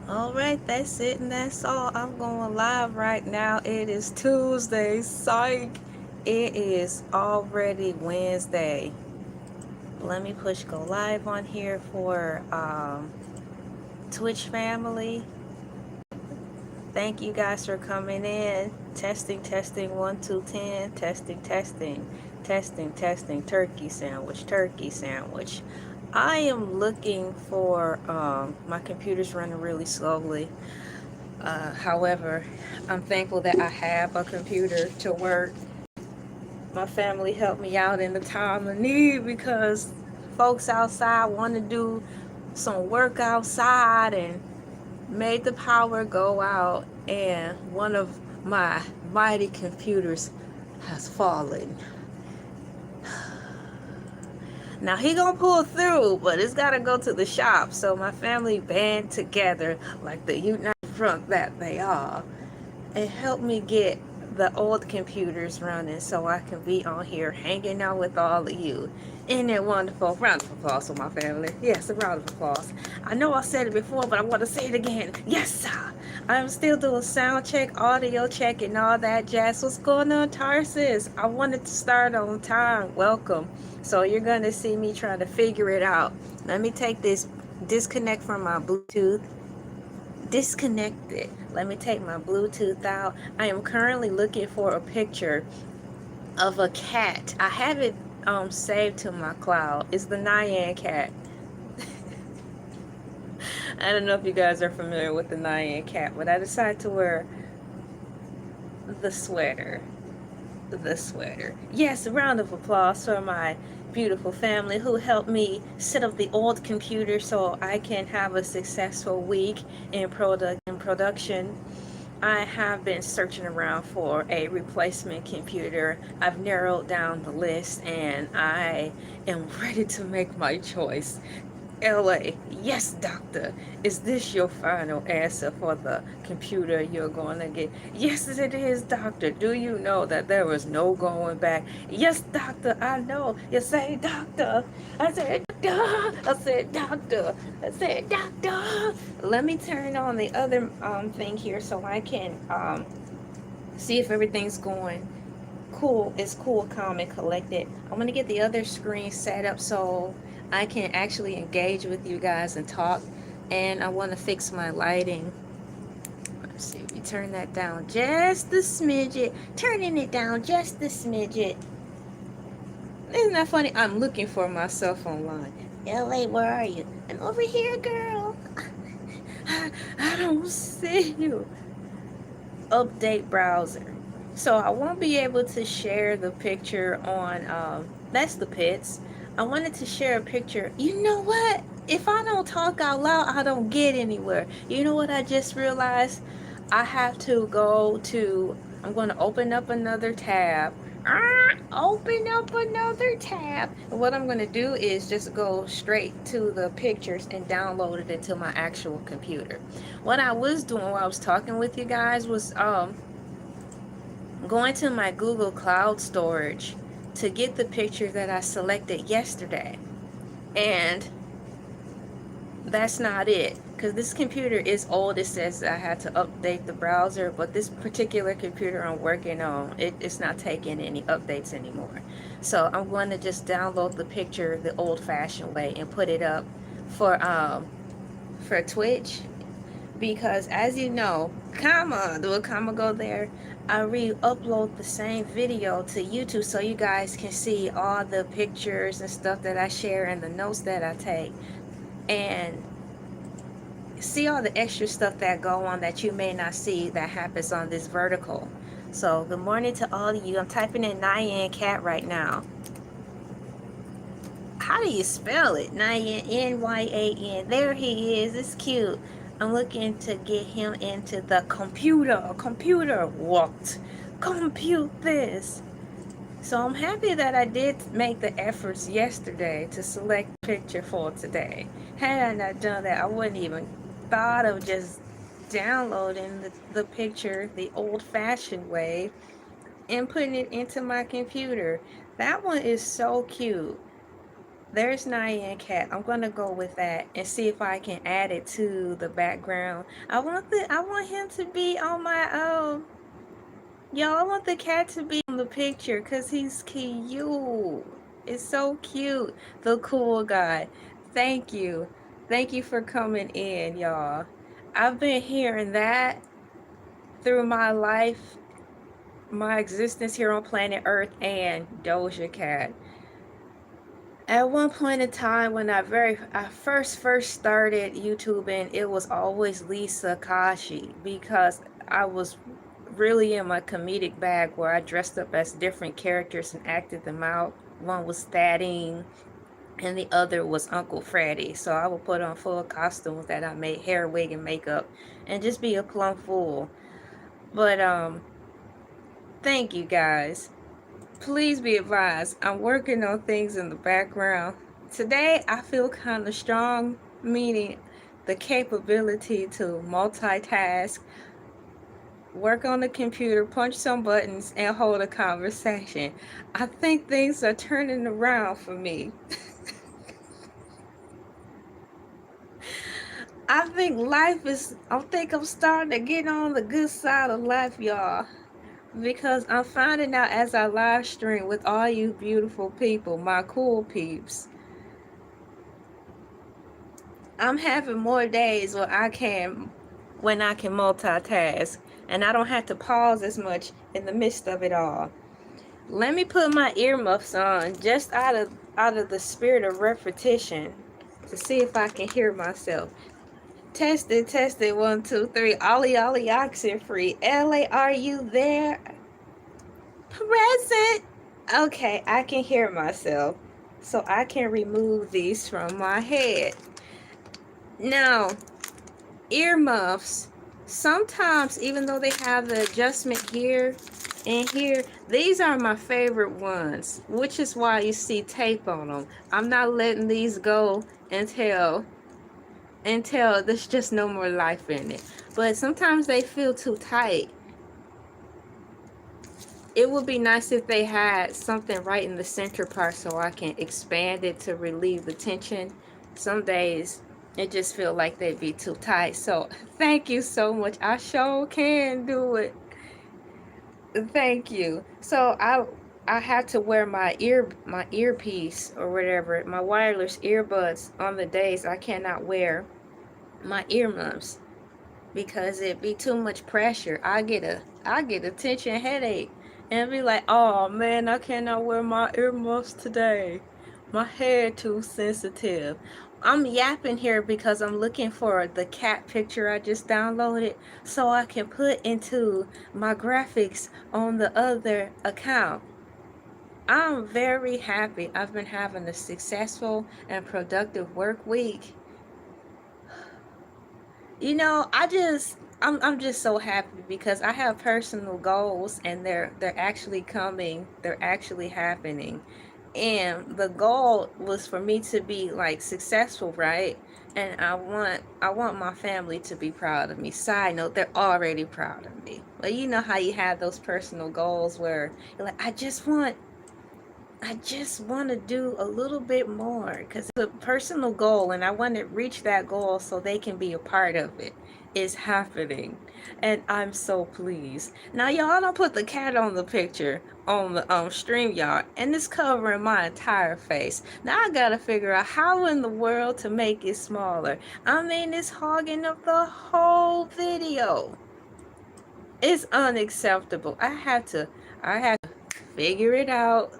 Alright, that's it and that's all. I'm going live right now. It is Tuesday. Psych. It is already Wednesday. Let me push go live on here for Twitch family. Thank you guys for coming in. Testing, testing, 1, 2, 10. Testing, testing, testing, testing. Turkey sandwich, turkey sandwich. I am looking for, my computer's running really slowly. However, I'm thankful that I have a computer to work. My family helped me out in the time of need because folks outside want to do some work outside and made the power go out, and one of my mighty computers has fallen. Now he gonna pull through, but it's gotta go to the shop. So my family band together like the united front that they are and help me get the old computers running so I can be on here hanging out with all of you. Isn't it wonderful? Round of applause for my family. Yes, a round of applause. I know I said it before, but I want to say it again. Yes, sir. I'm still doing sound check, audio check, and all that jazz. What's going on, Tarsus? I wanted to start on time. Welcome. So you're going to see me trying to figure it out. Let me take this disconnect from my Bluetooth. Disconnected. Let me take my Bluetooth out. I am currently looking for a picture of a cat. I have it saved to my cloud. It's the Nyan Cat. I don't know if you guys are familiar with the Nyan Cat, but I decided to wear the sweater. The sweater. Yes, a round of applause for my beautiful family who helped me set up the old computer so I can have a successful week in production. I have been searching around for a replacement computer. I've narrowed down the list and I am ready to make my choice. LA, yes, doctor. Is this your final answer for the computer you're going to get? Yes, it is, doctor. Do you know that there was no going back? Yes, doctor, I know. You say, doctor. I said, doctor. I said, doctor. I said, doctor. Let me turn on the other thing here so I can see if everything's going cool. It's cool, calm, and collected. I'm going to get the other screen set up so I can actually engage with you guys and talk. And I want to fix my lighting. Let's see, we turn that down just a smidget. Turning it down just a smidget. Isn't that funny? I'm looking for myself online. LA, where are you? I'm over here, girl. I don't see you. Update browser. So I won't be able to share the picture on, that's the pits. I wanted to share a picture. You know what? If I don't talk out loud, I don't get anywhere. You know what I just realized? I have to go to, I'm going to open up another tab. Open up another tab. And what I'm going to do is just go straight to the pictures and download it into my actual computer. What I was doing while I was talking with you guys was going to my Google Cloud storage to get the picture that I selected yesterday. And that's not it, because this computer is old. It says I had to update the browser, but this particular computer I'm working on, it's not taking any updates anymore. So I'm going to just download the picture the old-fashioned way and put it up for Twitch, because as you know, comma, do a comma go there, I re-upload the same video to YouTube so you guys can see all the pictures and stuff that I share and the notes that I take, and see all the extra stuff that go on that you may not see that happens on this vertical. So good morning to all of you. I'm typing in Nyan Cat right now. How do you spell it? Nyan, N-Y-A-N. There he is. It's cute. I'm looking to get him into the computer. Computer, what? Compute this. So I'm happy that I did make the efforts yesterday to select a picture for today. Had I not done that, I wouldn't even thought of just downloading the picture the old-fashioned way and putting it into my computer. That one is so cute. There's Nyan Cat. I'm gonna go with that and see if I can add it to the background. I want him to be on my y'all, I want the cat to be on the picture because he's cute. It's so cute. The cool guy. Thank you. Thank you for coming in, y'all. I've been hearing that through my life, my existence here on planet Earth, and Doja Cat. At one point in time when I first started YouTubing, it was always Lisa Kashi because I was really in my comedic bag where I dressed up as different characters and acted them out. One was Thaddeus and the other was Uncle Freddy. So I would put on full costumes that I made, hair, wig, and makeup, and just be a plumb fool. But thank you guys. Please be advised, I'm working on things in the background. Today I feel kind of strong, meaning the capability to multitask, work on the computer, punch some buttons, and hold a conversation. I think things are turning around for me. I think I'm starting to get on the good side of life, y'all. Because I'm finding out as I live stream with all you beautiful people, my cool peeps, I'm having more days when I can multitask and I don't have to pause as much in the midst of it all. Let me put my earmuffs on just out of the spirit of repetition to see if I can hear myself. Test it, 1, 2, 3. Ollie, oxen free. LA, are you there? Present. Okay, I can hear myself, so I can remove these from my head. Now, earmuffs, sometimes even though they have the adjustment here and here, these are my favorite ones, which is why you see tape on them. I'm not letting these go until there's just no more life in it. But sometimes they feel too tight. It would be nice if they had something right in the center part so I can expand it to relieve the tension. Some days it just feel like they'd be too tight. So thank you so much. I sure can do it. Thank you. So I had to wear my earpiece or whatever, my wireless earbuds on the days I cannot wear my earmuffs because it'd be too much pressure. I get a tension headache and be like, oh man, I cannot wear my earmuffs today. My head too sensitive. I'm yapping here because I'm looking for the cat picture I just downloaded so I can put into my graphics on the other account. I'm very happy. I've been having a successful and productive work week. You know, I'm just so happy because I have personal goals and they're actually coming, they're actually happening. And the goal was for me to be like successful, right? And I want my family to be proud of me. Side note, they're already proud of me. But you know how you have those personal goals where you're like, I just want to do a little bit more because it's a personal goal and I want to reach that goal so they can be a part of it. It's happening and I'm so pleased. Now y'all don't put the cat on the picture on the stream, y'all, and it's covering my entire face. Now I gotta figure out how in the world to make it smaller. I mean, it's hogging up the whole video. It's unacceptable. I have to figure it out.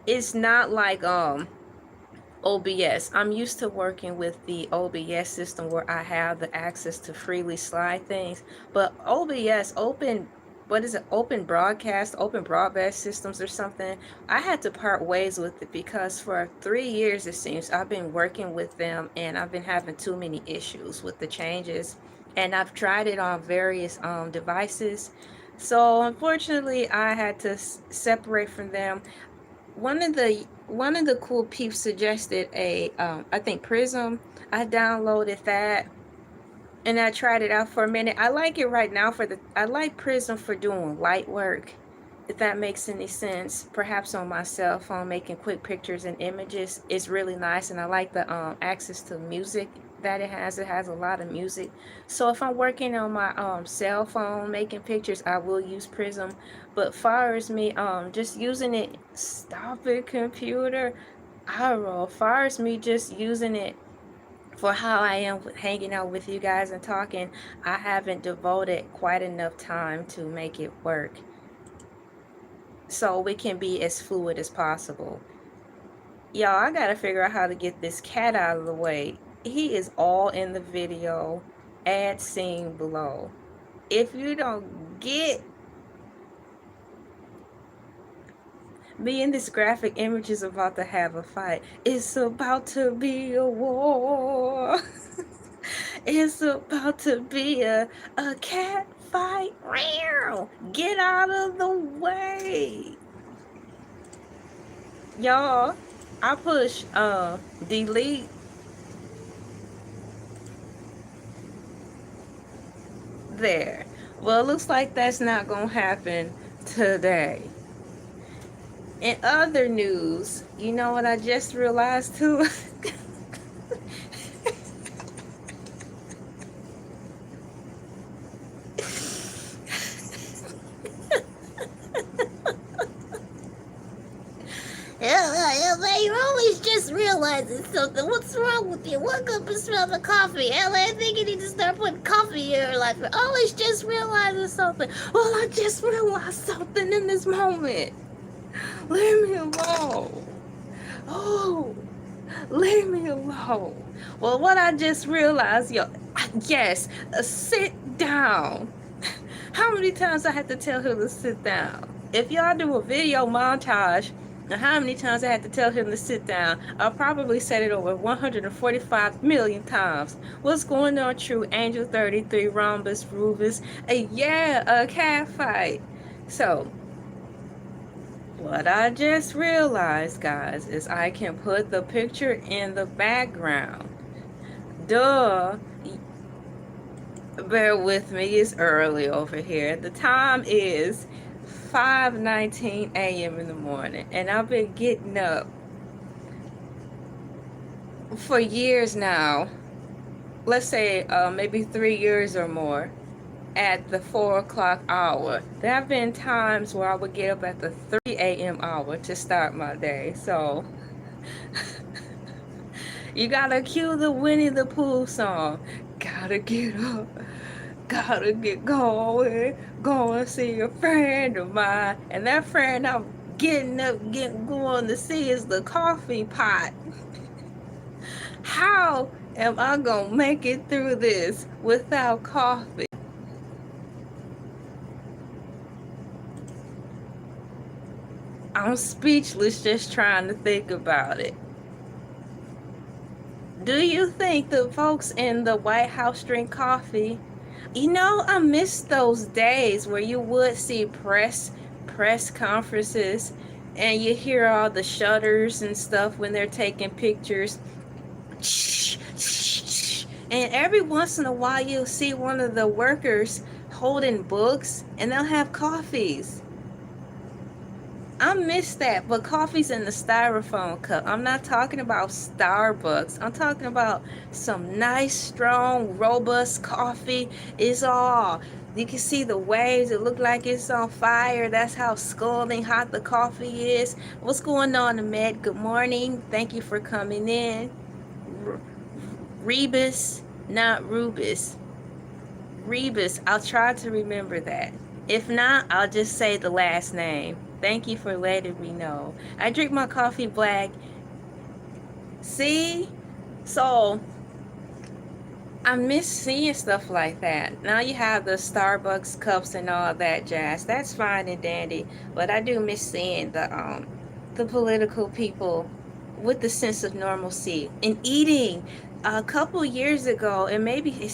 It's not like OBS. I'm used to working with the OBS system where I have the access to freely slide things, but OBS, open broadcast, open broadband systems or something, I had to part ways with it because for 3 years it seems I've been working with them and I've been having too many issues with the changes, and I've tried it on various devices. So unfortunately I had to separate from them. One of the cool peeps suggested a I think Prism. I downloaded that and I tried it out for a minute. I like it right now I like Prism for doing light work. if that makes any sense. Perhaps on my cell phone, making quick pictures and images is really nice, and I like the access to music that it has. It has a lot of music, so if I'm working on my cell phone making pictures, I will use Prism. But far as me just using it, stop it, computer, I roll. Far as me just using it for how I am hanging out with you guys and talking, I haven't devoted quite enough time to make it work so we can be as fluid as possible. Y'all, I gotta figure out how to get this cat out of the way. He is all in the video. Add scene below. If you don't get me and this graphic image is about to have a fight. It's about to be a war. It's about to be a cat fight. Get out of the way. Y'all, I push delete. There. Well, it looks like that's not gonna happen today. In other news, you know what I just realized too? You're always just realizing something. What's wrong with you? Wake up and smell the coffee. Elay, I think you need to start putting coffee in your life. You're always just realizing something. Well, I just realized something in this moment. Leave me alone. Oh, leave me alone. Well, what I just realized, yes, sit down. How many times I have to tell him to sit down? If y'all do a video montage, and how many times I had to tell him to sit down, I'll probably said it over 145 million times. What's going on, True Angel 33, Rhombus, Rubus? A cat fight. So, what I just realized, guys, is I can put the picture in the background. Duh. Bear with me, it's early over here. The time is 5:19 a.m. in the morning, and I've been getting up for years now. Let's say maybe 3 years or more at the 4 o'clock hour. There have been times where I would get up at the 3 a.m. hour to start my day. So you gotta cue the Winnie the Pooh song. Gotta get up, gotta get going, go and see a friend of mine. And that friend I'm getting up, going to see is the coffee pot. How am I gonna make it through this without coffee? I'm speechless just trying to think about it. Do you think the folks in the White House drink coffee? You know, I miss those days where you would see press conferences and you hear all the shutters and stuff when they're taking pictures. And every once in a while you'll see one of the workers holding books and they'll have coffees. I miss that, but coffee's in the styrofoam cup. I'm not talking about Starbucks. I'm talking about some nice, strong, robust coffee. It's all, you can see the waves. It look like it's on fire. That's how scalding hot the coffee is. What's going on, Ahmed? Good morning. Thank you for coming in. Rebus, not Rubus. Rebus, I'll try to remember that. If not, I'll just say the last name. Thank you for letting me know. I drink my coffee black. See? So, I miss seeing stuff like that. Now you have the Starbucks cups and all that jazz. That's fine and dandy. But I do miss seeing the political people with the sense of normalcy and eating. A couple years ago, and maybe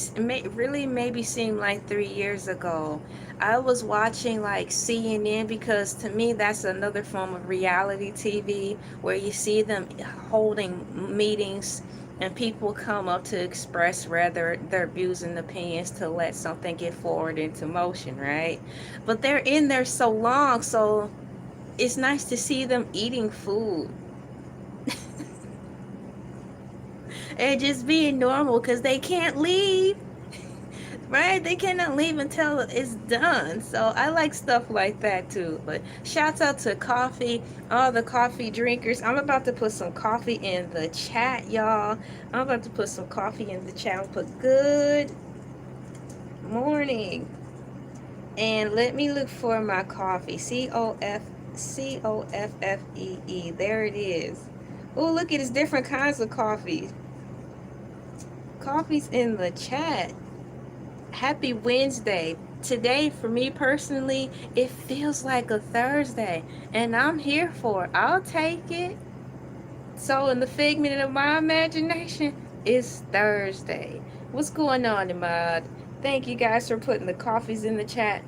seem like 3 years ago, I was watching like CNN, because to me that's another form of reality TV where you see them holding meetings and people come up to express rather their views and opinions to let something get forward into motion, right? But they're in there so long, so it's nice to see them eating food and just being normal because they can't leave, right? They cannot leave until it's done. So I like stuff like that too. But shouts out to coffee, all the coffee drinkers. I'm about to put some coffee in the chat, y'all. I'm about to put some coffee in the chat. I'll put good morning. And let me look for my coffee. COFFEE. There it is. Oh, look, it's different kinds of coffee. Coffee's in the chat. Happy Wednesday. Today, for me personally, it feels like a Thursday, and I'm here for it. I'll take it. So, in the figment of my imagination, it's Thursday. What's going on, Imad? Thank you guys for putting the coffees in the chat.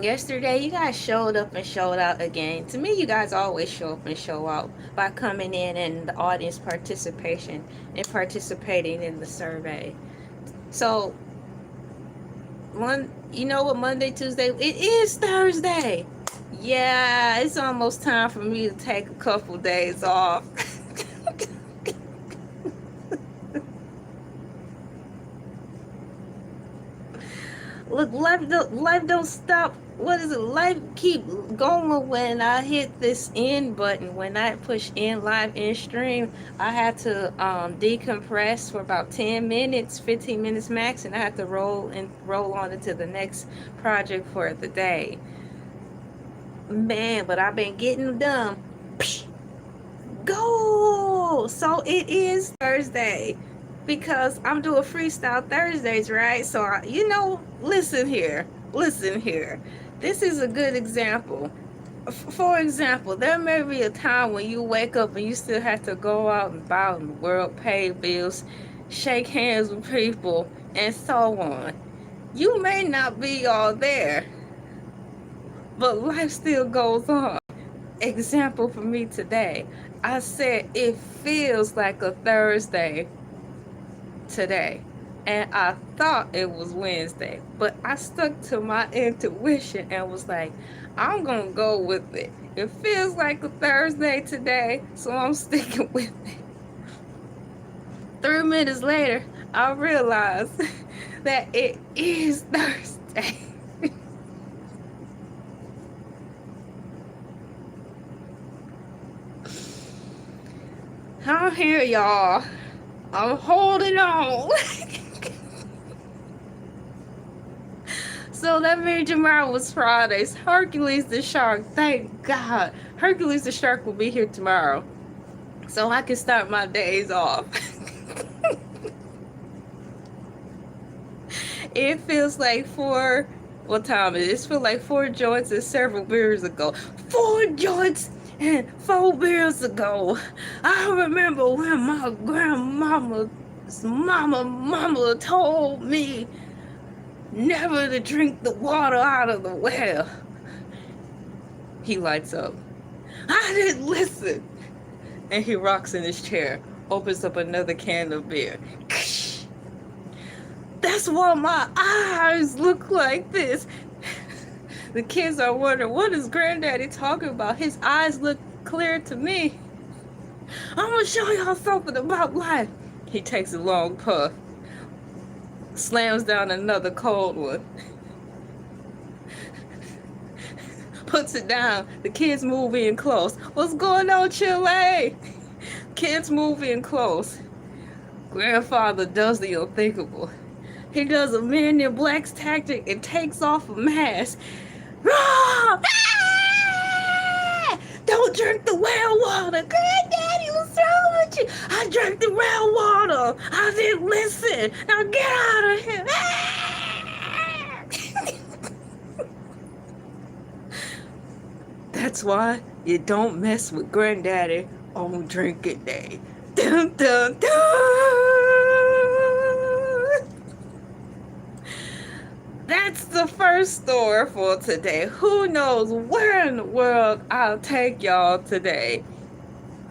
Yesterday, you guys showed up and showed out again. To me, you guys always show up and show out by coming in and the audience participation and participating in the survey. So, you know what, Monday, Tuesday, it is Thursday. Yeah, it's almost time for me to take a couple days off. Look, life don't stop. What is it? Life keep going when I hit this end button. When I push end live in stream, I had to decompress for about 10 minutes, 15 minutes max, and I had to roll on into the next project for the day. Man, but I've been getting done. Go! So it is Thursday, because I'm doing freestyle Thursdays, right? So listen here. This is a good example. For example, there may be a time when you wake up and you still have to go out and buy in the world, pay bills, shake hands with people, and so on. You may not be all there, but life still goes on. Example for me today, I said it feels like a Thursday today, and I thought it was Wednesday, but I stuck to my intuition and was like, I'm gonna go with it. It feels like a Thursday today, so I'm sticking with it. 3 minutes later, I realized that it is Thursday. I'm here, y'all. I'm holding on. So that means tomorrow was Fridays. Hercules the shark, thank God. Hercules the shark will be here tomorrow, so I can start my days off. It feels like what time is it? It feels like 4 joints and several beers ago. 4 joints and 4 beers ago. I remember when my grandmama's mama told me never to drink the water out of the well. He lights up. I didn't listen. And he rocks in his chair, opens up another can of beer. That's why my eyes look like this. The kids are wondering, what is Granddaddy talking about? His eyes look clear to me. I'm gonna show y'all something about life. He takes a long puff, slams down another cold one, puts it down. The kids move in close. What's going on, Chile? Kids move in close. Grandfather does the unthinkable. He does a Man in Black's tactic and takes off a mask. Ah! Don't drink the well water. Granddaddy, what's wrong with you? I drank the well water. I didn't listen. Now get out of here. That's why you don't mess with Granddaddy on drinking day. Dun, dun, dun. That's the first story for today. Who knows where in the world I'll take y'all today.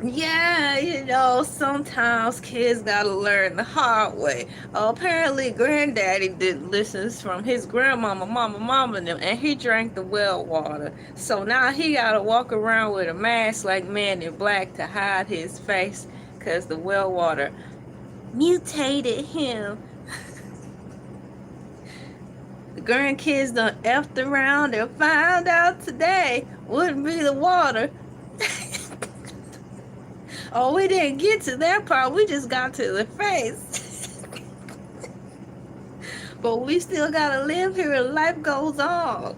Yeah, you know, sometimes kids gotta learn the hard way. Apparently, granddaddy did listens from his grandmama, mama, and them, and he drank the well water. So now he gotta walk around with a mask like Man in Black to hide his face, cause the well water mutated him. The grandkids done effed around and found out today wouldn't be the water. Oh, we didn't get to that part. We just got to the face. But we still gotta live here and life goes on.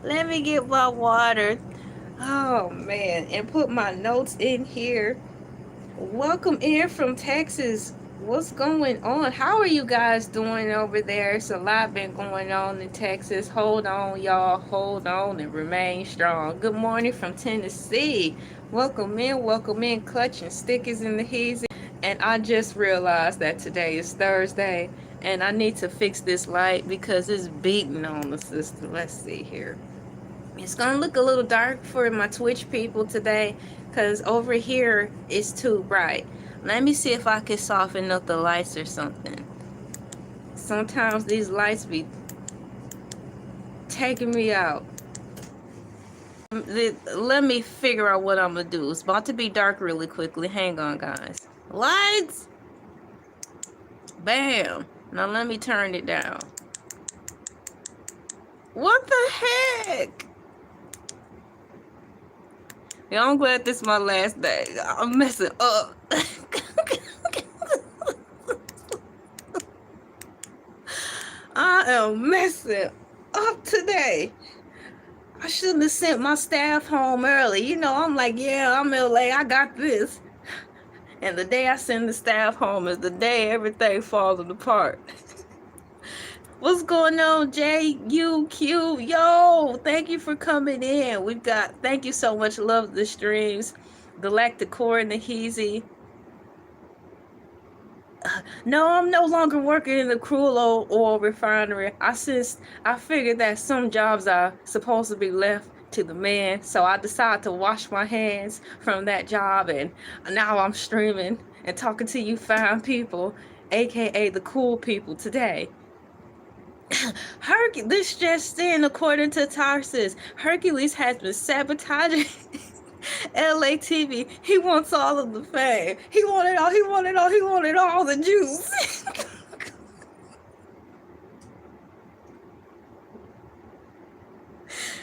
Let me get my water. Oh, man. And put my notes in here. Welcome in from Texas. What's going on? How are you guys doing over there? It's a lot been going on in Texas. Hold on, y'all. Hold on and remain strong. Good morning from Tennessee. Welcome in, clutch and stickers in the heezy. And I just realized that today is Thursday and I need to fix this light because it's beating on the system. Let's see here. It's gonna look a little dark for my Twitch people today because over here it's too bright. Let me see if I can soften up the lights or something. Sometimes these lights be taking me out. Let me figure out what I'm gonna do. It's about to be dark really quickly. Hang on, guys. Lights! Bam! Now let me turn it down. What the heck? Yeah, I'm glad this is my last day. I'm messing up. I am messing up today. I shouldn't have sent my staff home early. You know, I'm like, yeah, I'm LA. I got this. And the day I send the staff home is the day everything falls apart. What's going on, JUQ? Yo, thank you for coming in. We've got, thank you so much. Love the streams. Galactic Core and the Heezy. No, I'm no longer working in the crude oil refinery. I figured that some jobs are supposed to be left to the man, so I decided to wash my hands from that job, and now I'm streaming and talking to you fine people, aka the cool people today. This just in, according to Tarsus, Hercules has been sabotaging LA TV. He wants all of the fame. He wanted all the juice.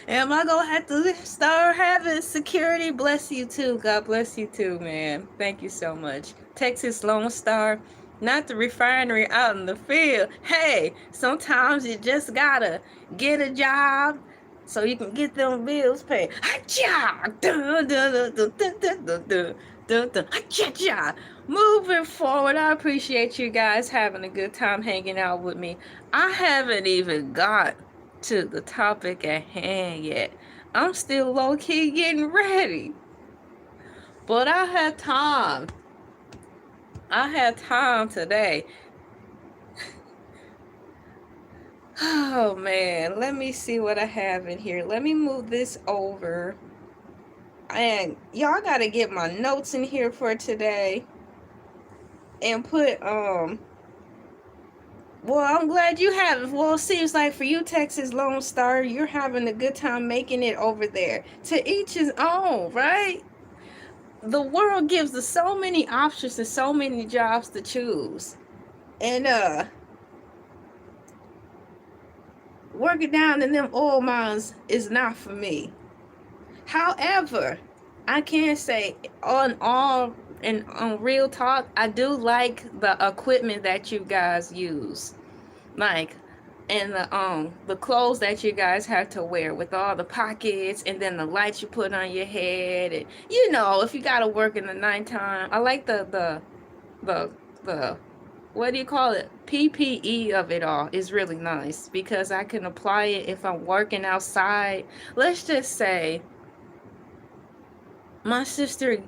Am I gonna have to start having security? Bless you too. God bless you too, man. Thank you so much. Texas Lone Star, not the refinery out in the field. Hey, sometimes you just gotta get a job so you can get them bills paid. Moving forward, I appreciate you guys having a good time hanging out with me. I haven't even got to the topic at hand yet. I'm still low-key getting ready. But I had time. I had time today. Oh man, let me see what I have in here. Let me move this over. And y'all gotta get my notes in here for today. And put, well, I'm glad you have it. Well, it seems like for you, Texas Lone Star, you're having a good time making it over there. To each his own, right? The world gives us so many options and so many jobs to choose. And, working down in them oil mines is not for me. However, I can say on real talk, I do like the equipment that you guys use, like, and the clothes that you guys have to wear with all the pockets, and then the lights you put on your head, and you know, if you gotta work in the nighttime. I like the what do you call it, PPE of it all is really nice because I can apply it if I'm working outside. Let's just say my sister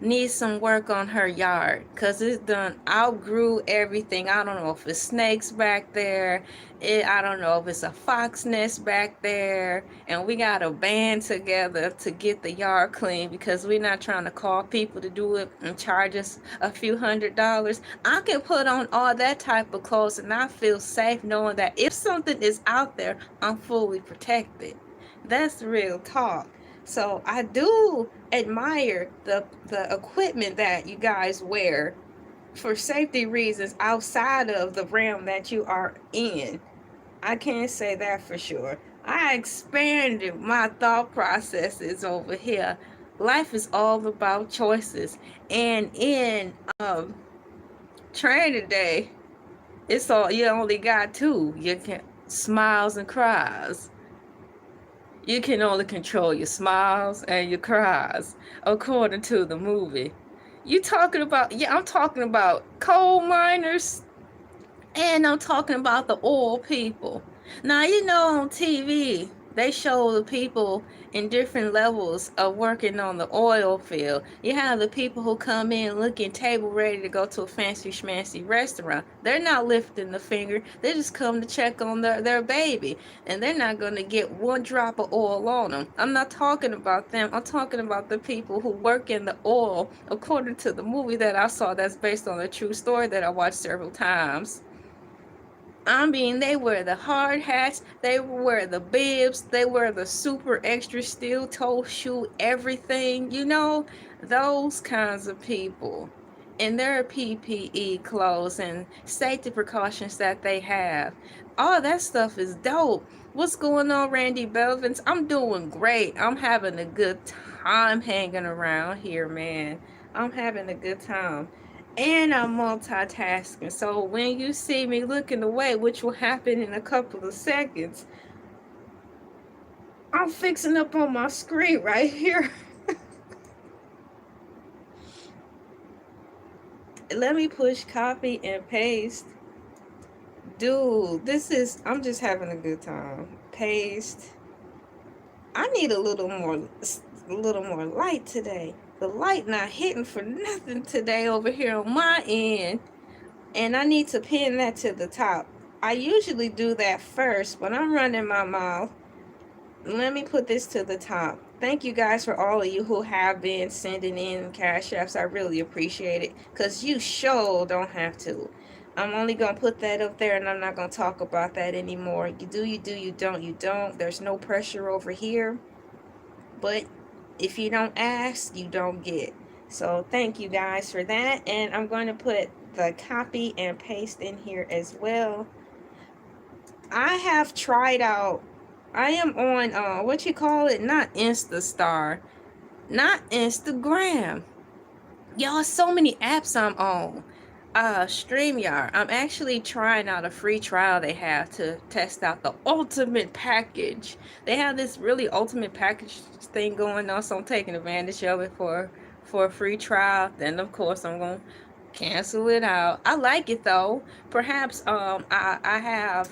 needs some work on her yard because it's done outgrew everything. I don't know if it's snakes back there. I don't know if it's a fox nest back there. And we got to band together to get the yard clean because we're not trying to call people to do it and charge us a few $100s. I can put on all that type of clothes and I feel safe knowing that if something is out there, I'm fully protected. That's real talk. So I do admire the equipment that you guys wear for safety reasons outside of the realm that you are in. I can't say that for sure. I expanded my thought processes over here. Life is all about choices. And in training day, it's all you only got two. You can smiles and cries. You can only control your smiles and your cries, according to the movie. You talking about, yeah, I'm talking about coal miners, and I'm talking about the oil people. Now, you know, on TV, they show the people in different levels of working on the oil field. You have the people who come in looking table ready to go to a fancy schmancy restaurant. They're not lifting the finger. They just come to check on their baby. And they're not going to get one drop of oil on them. I'm not talking about them. I'm talking about the people who work in the oil, according to the movie that I saw that's based on a true story that I watched several times. I mean, they wear the hard hats, they wear the bibs, they wear the super extra steel toe shoe, everything, you know, those kinds of people. And their PPE clothes and safety precautions that they have. All that stuff is dope. What's going on, Randy Belvins? I'm doing great. I'm having a good time hanging around here, man. I'm having a good time. And I'm multitasking. So when you see me looking away, which will happen in a couple of seconds, I'm fixing up on my screen right here. Let me push copy and paste. Dude, I'm just having a good time. Paste. I need a little more light today. The light not hitting for nothing today over here on my end. And I need to pin that to the top. I usually do that first, but I'm running my mouth. Let me put this to the top. Thank you guys for all of you who have been sending in cash apps. I really appreciate it because you sure don't have to. I'm only going to put that up there and I'm not going to talk about that anymore. You do, you do, you don't, you don't. There's no pressure over here. But if you don't ask, you don't get. So thank you guys for that. And I'm going to put the copy and paste in here as well. I have tried out, I am on what you call it, not Instastar, not Instagram. Y'all, so many apps I'm on. StreamYard. I'm actually trying out a free trial they have to test out the ultimate package. They have this really ultimate package thing going on, so I'm taking advantage of it for a free trial. Then of course I'm gonna cancel it out. I like it though. Perhaps I have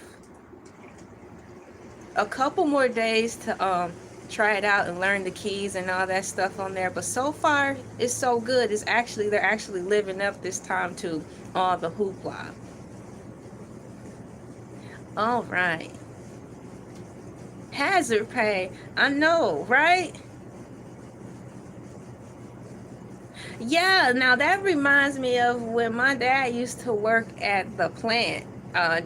a couple more days to try it out and learn the keys and all that stuff on there, but so far it's so good. It's actually, they're actually living up this time to all the hoopla. All right, hazard pay, I know, right? Yeah, now that reminds me of when my dad used to work at the plant,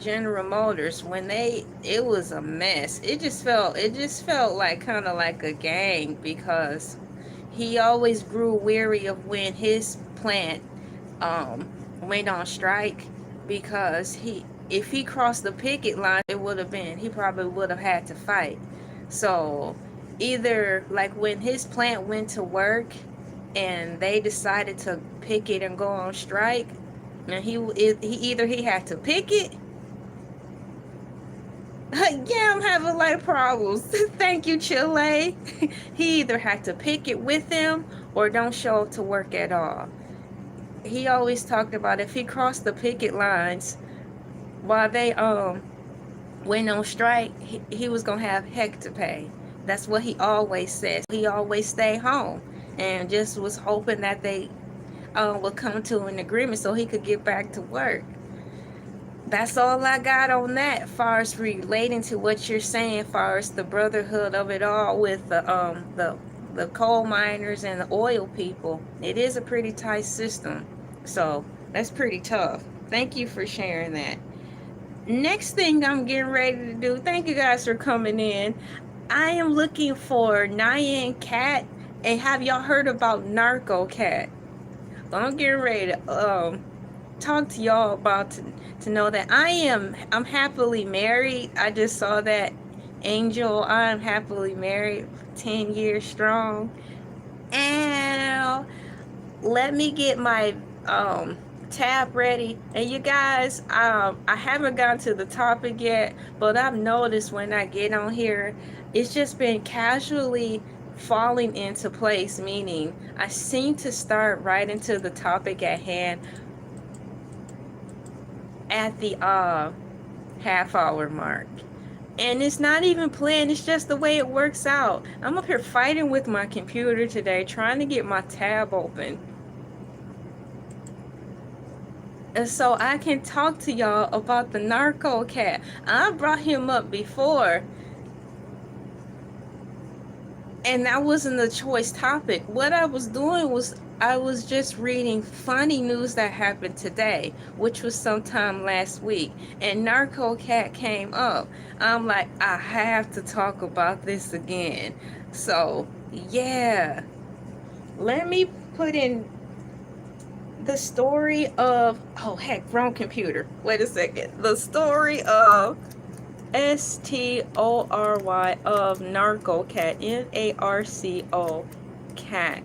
General Motors. When it was a mess. It just felt like kind of like a gang because he always grew weary of when his plant went on strike, because if he crossed the picket line, he probably would have had to fight. So either like when his plant went to work and they decided to picket and go on strike, and he either he had to picket. Yeah, I'm having light problems. Thank you, Chile. He either had to picket with them or don't show up to work at all. He always talked about if he crossed the picket lines while they went on strike, he was gonna have heck to pay. That's what he always says. He always stay home. and just was hoping that they would come to an agreement so he could get back to work. That's all I got on that, far as relating to what you're saying, far as the brotherhood of it all with the coal miners and the oil people. It is a pretty tight system, so that's pretty tough. Thank you for sharing that. Next thing I'm getting ready to do, thank you guys for coming in. I am looking for Nyan Cat, and have y'all heard about Narco Cat? Well, I'm getting ready to talk to y'all about to know that I'm happily married. I just saw that, Angel. I'm happily married, 10 years strong. And let me get my tab ready. And you guys, I haven't gotten to the topic yet, but I've noticed when I get on here, it's just been casually falling into place, meaning I seem to start right into the topic at hand at the half-hour mark. And it's not even planned, it's just the way it works out. I'm up here fighting with my computer today, trying to get my tab open, and so I can talk to y'all about the Narco Cat. I brought him up before, and that wasn't a choice topic. What I was doing was I was just reading funny news that happened today, which was sometime last week, and Narco Cat came up. I'm like, I have to talk about this again. So yeah, let me put in the story of, oh heck, wrong computer. Wait a second. The story of STORY of Narco Cat, NARCO Cat.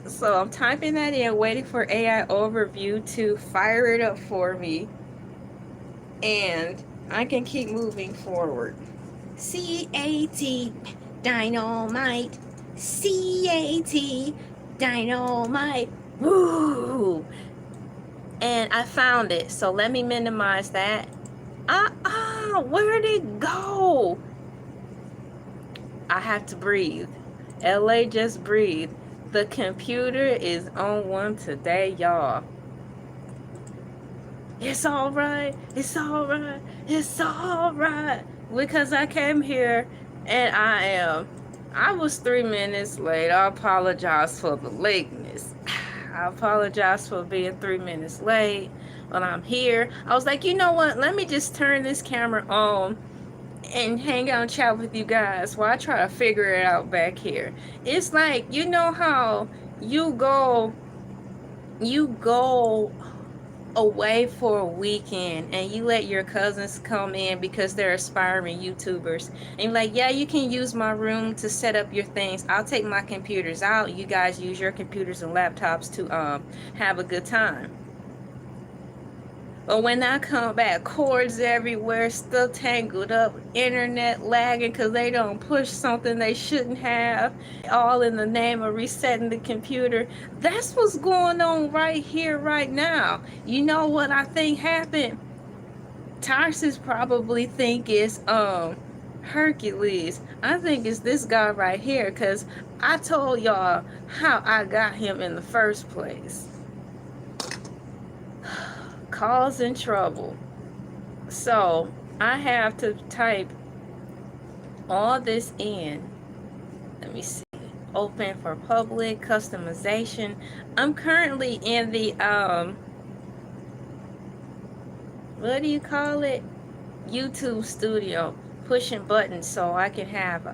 So I'm typing that in, waiting for AI Overview to fire it up for me, and I can keep moving forward. CAT Dynamite, CAT Dynamite. Woo! And I found it, so let me minimize that. Where did it go? I have to breathe. LA, just breathe. The computer is on one today, y'all. It's alright, it's alright, it's alright. Because I came here and I was 3 minutes late. I apologize for the lateness. I apologize for being 3 minutes late, but I'm here. I was like, you know what? Let me just turn this camera on and hang out and chat with you guys while I try to figure it out back here. It's like, you know how you go away for a weekend and you let your cousins come in because they're aspiring YouTubers, and you're like, yeah, you can use my room to set up your things. I'll take my computers out. You guys use your computers and laptops to have a good time. But when I come back, cords everywhere, stuff tangled up, internet lagging because they don't push something they shouldn't have, all in the name of resetting the computer. That's what's going on right here, right now. You know what I think happened? Tarsus probably think it's Hercules. I think it's this guy right here, because I told y'all how I got him in the first place. Causing trouble. So I have to type all this in. Let me see. Open for public customization. I'm currently in the what do you call it? YouTube studio, pushing buttons so I can have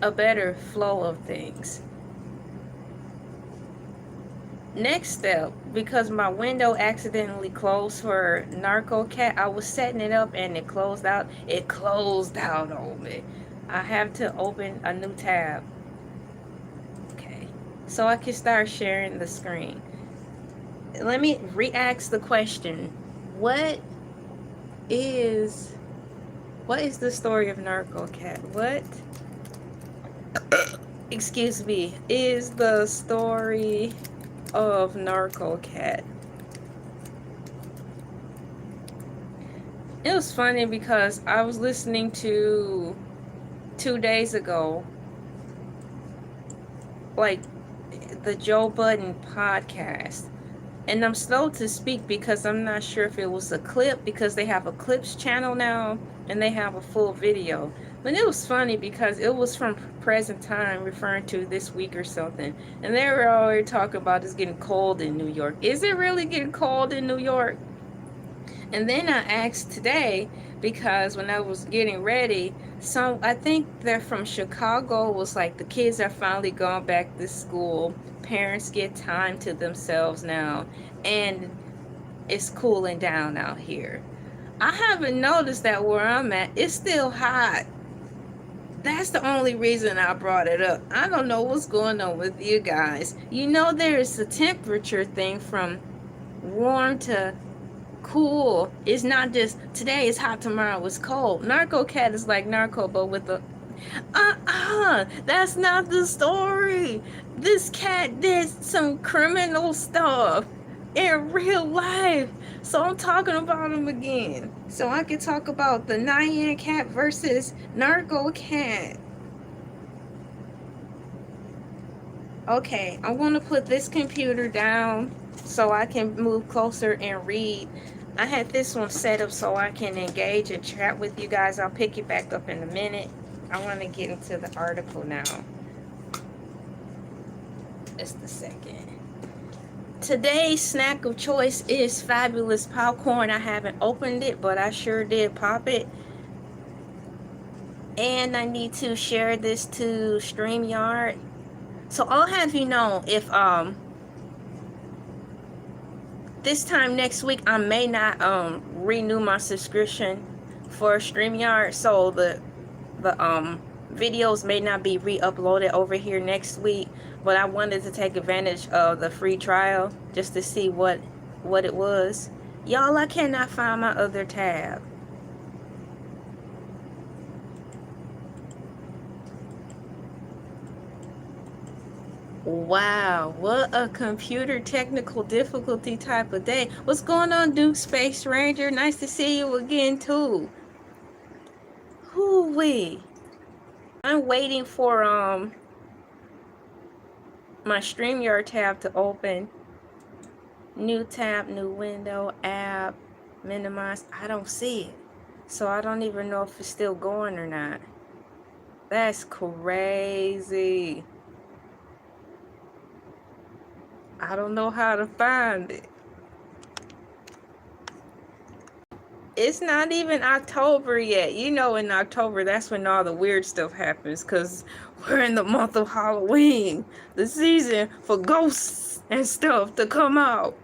a better flow of things. Next step, because my window accidentally closed for Narco Cat, I was setting it up and it closed out. It closed out on me. I have to open a new tab. Okay, so I can start sharing the screen. Let me re-ask the question. What is the story of Narco Cat? What, excuse me, is the story of Narco Cat? It was funny because I was listening to 2 days ago like the Joe Budden podcast. And I'm slow to speak because I'm not sure if it was a clip, because they have a clips channel now and they have a full video. But it was funny because it was from present time, referring to this week or something. And they were already talking about it's getting cold in New York. Is it really getting cold in New York? And then I asked today, because when I was getting ready, some, I think they're from Chicago, was like the kids are finally going back to school. Parents get time to themselves now, and it's cooling down out here. I haven't noticed that where I'm at, it's still hot. That's the only reason I brought it up. I don't know what's going on with you guys. You know, there's a temperature thing from warm to cool. It's not just today is hot, tomorrow it's cold. Narco Cat is like Narco, but with the that's not the story. This cat did some criminal stuff in real life, so I'm talking about him again, so I can talk about the Nyan Cat versus Narco Cat. Okay, I'm gonna put this computer down so I can move closer and read. I had this one set up so I can engage and chat with you guys. I'll pick it back up in a minute. I want to get into the article now. Just a second. Today's snack of choice is fabulous popcorn. I haven't opened it, but I sure did pop it. And I need to share this to StreamYard. So I'll have you know if this time next week I may not renew my subscription for StreamYard, so the videos may not be re-uploaded over here next week, but I wanted to take advantage of the free trial just to see what it was. Y'all, I cannot find my other tab. Wow, what a computer technical difficulty type of day. What's going on, Duke Space Ranger? Nice to see you again too. Hoo-wee. I'm waiting for my StreamYard tab to open. New tab, new window, app, minimize. I don't see it, so I don't even know if it's still going or not. That's crazy. I don't know how to find it. It's not even October yet. You know, in October, that's when all the weird stuff happens, because we're in the month of Halloween, the season for ghosts and stuff to come out.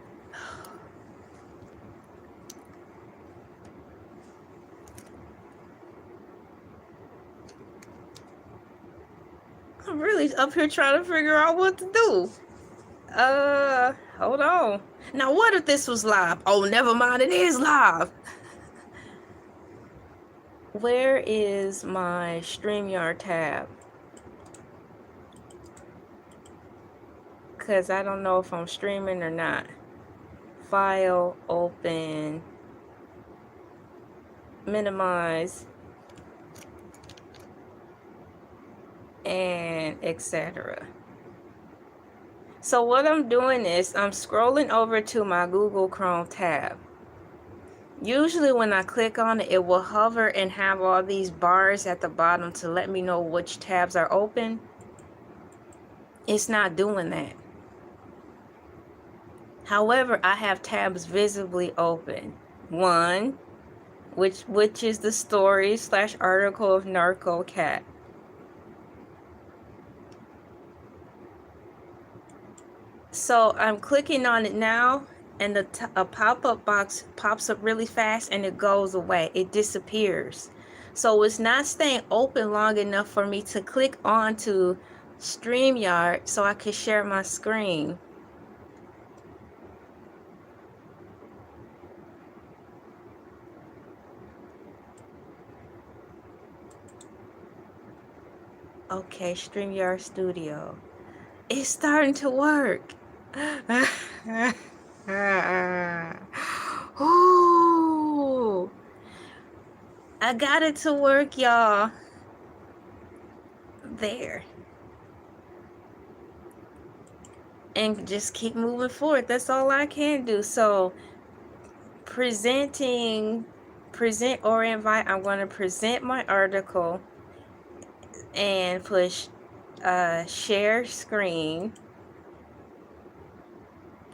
I'm really up here trying to figure out what to do. Hold on. Now, what if this was live? Oh, never mind, it is live. Where is my StreamYard tab? Because I don't know if I'm streaming or not. File, open, minimize, and etc. So what I'm doing is I'm scrolling over to my Google Chrome tab. Usually when I click on it, it will hover and have all these bars at the bottom to let me know which tabs are open. It's not doing that. However, I have tabs visibly open. One, which is the story / article of Narco Cat. So I'm clicking on it now, and a pop-up box pops up really fast and it goes away. It disappears. So it's not staying open long enough for me to click on to StreamYard so I can share my screen. Okay, StreamYard Studio. It's starting to work. Ooh, I got it to work, y'all. There. and just keep moving forward. That's all I can do. So present or invite. I'm going to present my article and push share screen.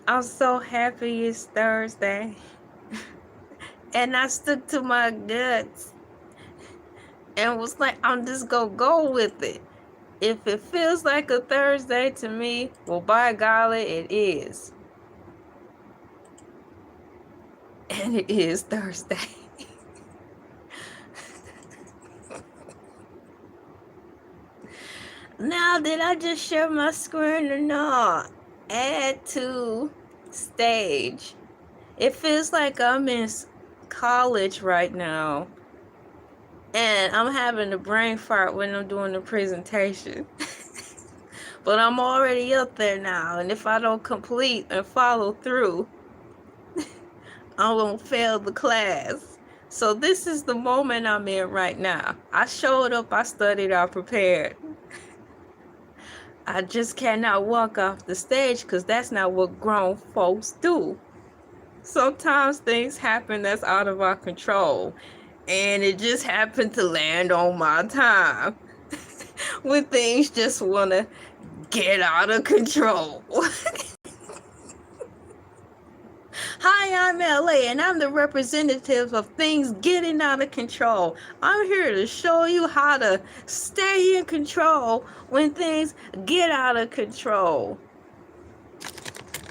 I'm so happy it's Thursday. And I stuck to my guts and was like, I'm just gonna go with it. If it feels like a Thursday to me, well, by golly, it is. And it is Thursday. Now, did I just share my screen or not? Add to stage. It feels like I'm in college right now. And I'm having a brain fart when I'm doing the presentation. But I'm already up there now. And if I don't complete and follow through, I won't fail the class. So this is the moment I'm in right now. I showed up, I studied, I prepared. I just cannot walk off the stage because that's not what grown folks do. Sometimes things happen that's out of our control. And it just happened to land on my time. When things just want to get out of control. Hi, I'm LA, and I'm the representative of things getting out of control. I'm here to show you how to stay in control when things get out of control.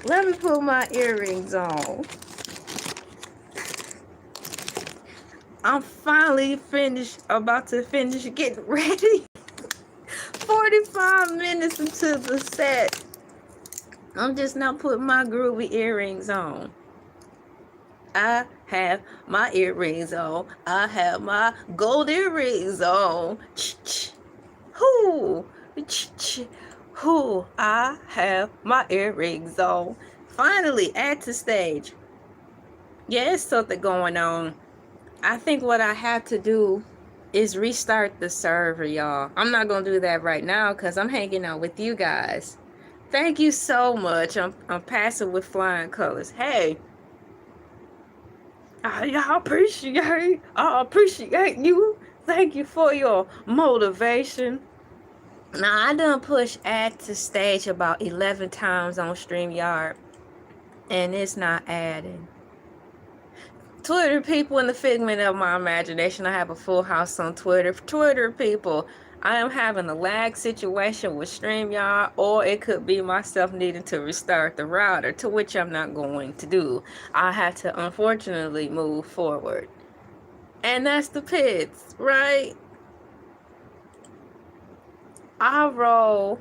Let me put my earrings on. I'm finally about to finish getting ready. 45 minutes into the set. I'm just now putting my groovy earrings on. I have my earrings on. I have my gold earrings on. Hoo. Hoo. I have my earrings on. Finally, at the stage. Yeah, there's something going on. I think what I have to do is restart the server, y'all. I'm not going to do that right now because I'm hanging out with you guys. Thank you so much. I'm passing with flying colors. Hey. I appreciate you. Thank you for your motivation. Now, I done pushed add to stage about 11 times on StreamYard. And it's not adding. Twitter people, in the figment of my imagination, I have a full house on Twitter. Twitter people, I am having a lag situation with StreamYard, or it could be myself needing to restart the router, to which I'm not going to do. I have to unfortunately move forward. And that's the pits, right? I roll.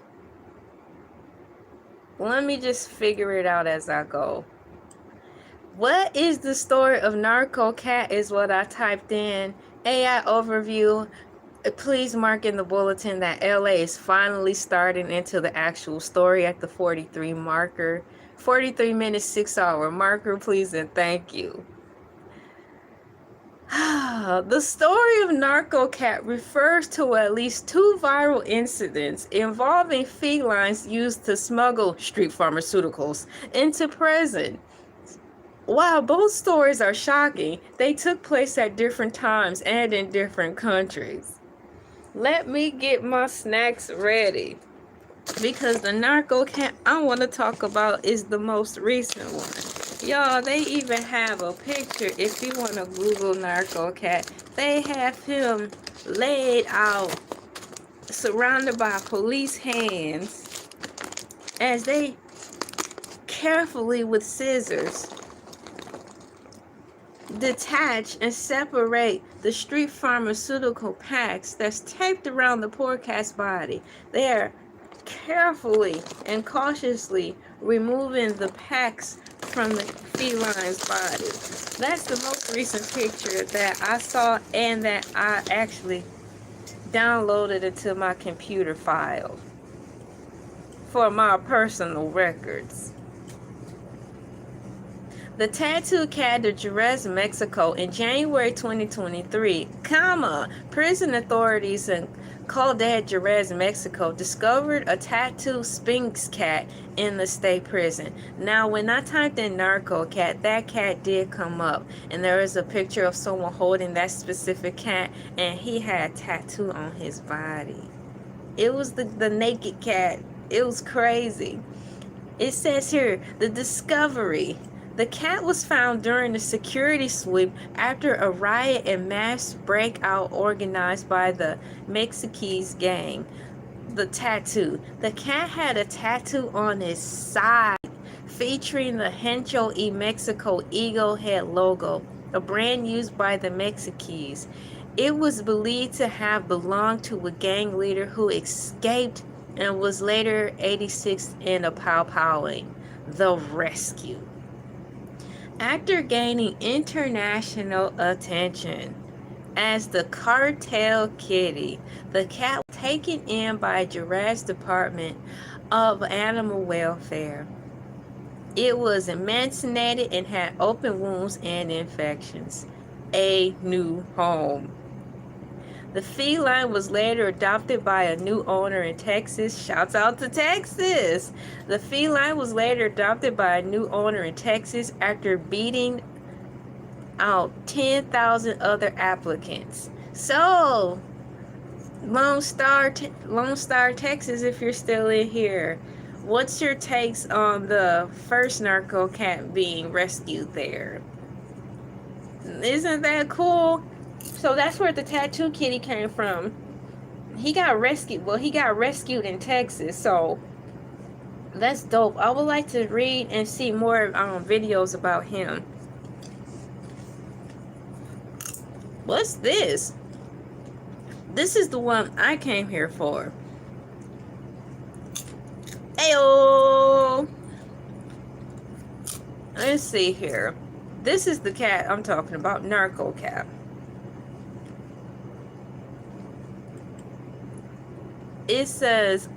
Let me just figure it out as I go. What is the story of Narco Cat is what I typed in. AI overview. Please mark in the bulletin that LA is finally starting into the actual story at the 43 marker. 43 minutes, 6 hour marker, please and thank you. The story of Narco Cat refers to at least 2 viral incidents involving felines used to smuggle street pharmaceuticals into prison. While both stories are shocking, they took place at different times and in different countries. Let me get my snacks ready, because the Narco Cat I want to talk about is the most recent one. Y'all, they even have a picture. If you want to Google Narco Cat, they have him laid out, surrounded by police hands, as they carefully with scissors detach and separate the street pharmaceutical packs that's taped around the poor cat's body. They are carefully and cautiously removing the packs from the feline's body. That's the most recent picture that I saw and that I actually downloaded into my computer file for my personal records. The tattooed cat of Jerez, Mexico in January 2023, prison authorities Ciudad Juarez, Mexico, discovered a tattooed Sphinx cat in the state prison. Now, when I typed in Narco Cat, that cat did come up, and there is a picture of someone holding that specific cat, and he had a tattoo on his body. It was the naked cat. It was crazy. It says here, the discovery. The cat was found during a security sweep after a riot and mass breakout organized by the Mexiquez gang. The tattoo. The cat had a tattoo on his side featuring the Hencho y Mexico eagle head logo, a brand used by the Mexiquez. It was believed to have belonged to a gang leader who escaped and was later 86th in a pow-powing. The rescue. After gaining international attention as the cartel kitty, the cat was taken in by Juarez Department of Animal Welfare. It was emaciated and had open wounds and infections. A new home. The feline was later adopted by a new owner in Texas. Shouts out to Texas! The feline was later adopted by a new owner in Texas after beating out 10,000 other applicants. So, Lone Star, Texas, if you're still in here, what's your takes on the first Narco Cat being rescued there? Isn't that cool? So that's where the tattoo kitty came from. He got rescued. Well, he got rescued in Texas. So that's dope. I would like to read and see more videos about him. What's this? This is the one I came here for. Ayo! Let's see here. This is the cat I'm talking about, Narco Cat. It says,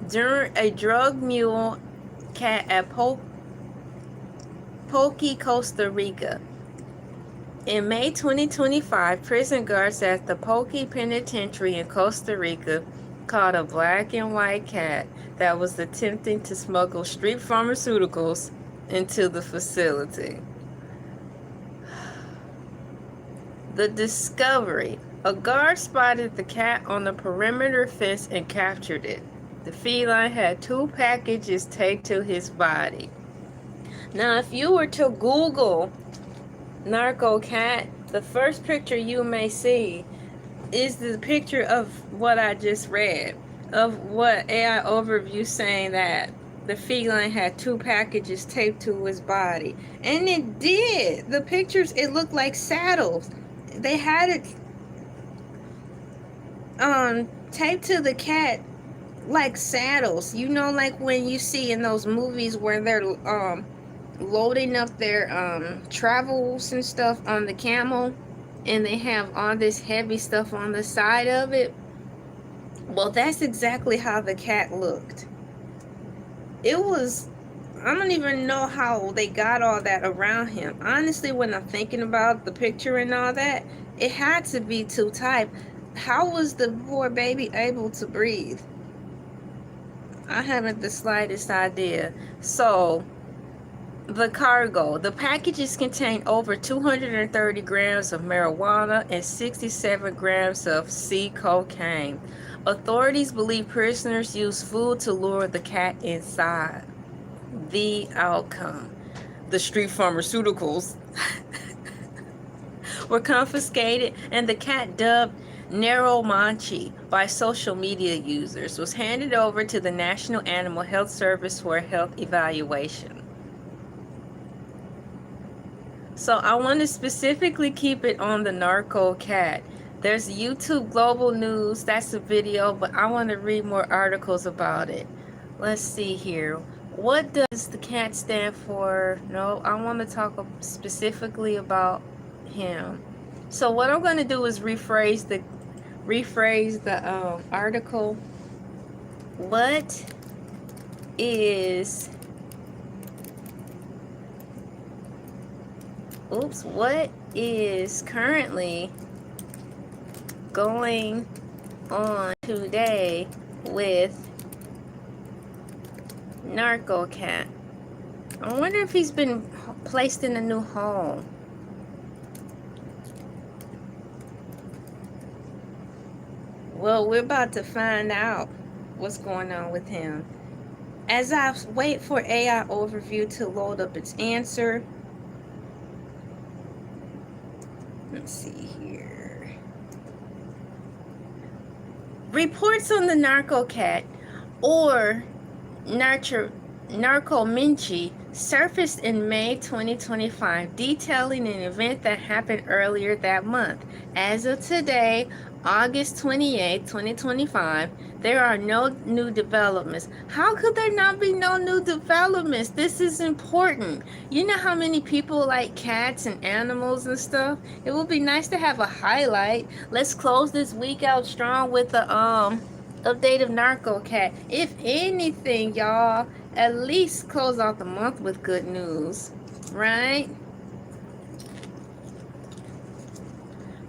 during a drug mule cat at Poque, Costa Rica. In May 2025, prison guards at the Poque Penitentiary in Costa Rica caught a black and white cat that was attempting to smuggle street pharmaceuticals into the facility. The discovery. A guard spotted the cat on the perimeter fence and captured it. The feline had 2 packages taped to his body. Now, if you were to Google Narco Cat, the first picture you may see is the picture of what I just read, of what AI overview saying that the feline had 2 packages taped to his body. And it did. The pictures, it looked like saddles. They had it taped to the cat like saddles. You know, like when you see in those movies where they're loading up their travels and stuff on the camel, and they have all this heavy stuff on the side of it. Well, that's exactly how the cat looked. It was, I don't even know how they got all that around him. Honestly, when I'm thinking about the picture and all that, it had to be too tight. How was the poor baby able to breathe? I haven't the slightest idea. So, the cargo. The packages contain over 230 grams of marijuana and 67 grams of sea cocaine. Authorities believe prisoners used food to lure the cat inside. The outcome. The street pharmaceuticals were confiscated, and the cat, dubbed Nero Manchi by social media users, was handed over to the National Animal Health Service for a health evaluation. So I want to specifically keep it on the Narco Cat. There's YouTube Global News, that's a video, but I want to read more articles about it. Let's see here. What does the cat stand for? No, I want to talk specifically about him. So what I'm going to do is rephrase the article. What is currently going on today with Narco Cat. I wonder if he's been placed in a new home. Well, we're about to find out what's going on with him. As I wait for AI Overview to load up its answer, let's see here. Reports on the Narco Cat, or Narco Minchi, surfaced in May 2025, detailing an event that happened earlier that month. As of today, August 28, 2025, there are no new developments. How could there not be no new developments? This is important. You know how many people like cats and animals and stuff? It would be nice to have a highlight. Let's close this week out strong with the update of Narco Cat. If anything, y'all, at least close out the month with good news, right?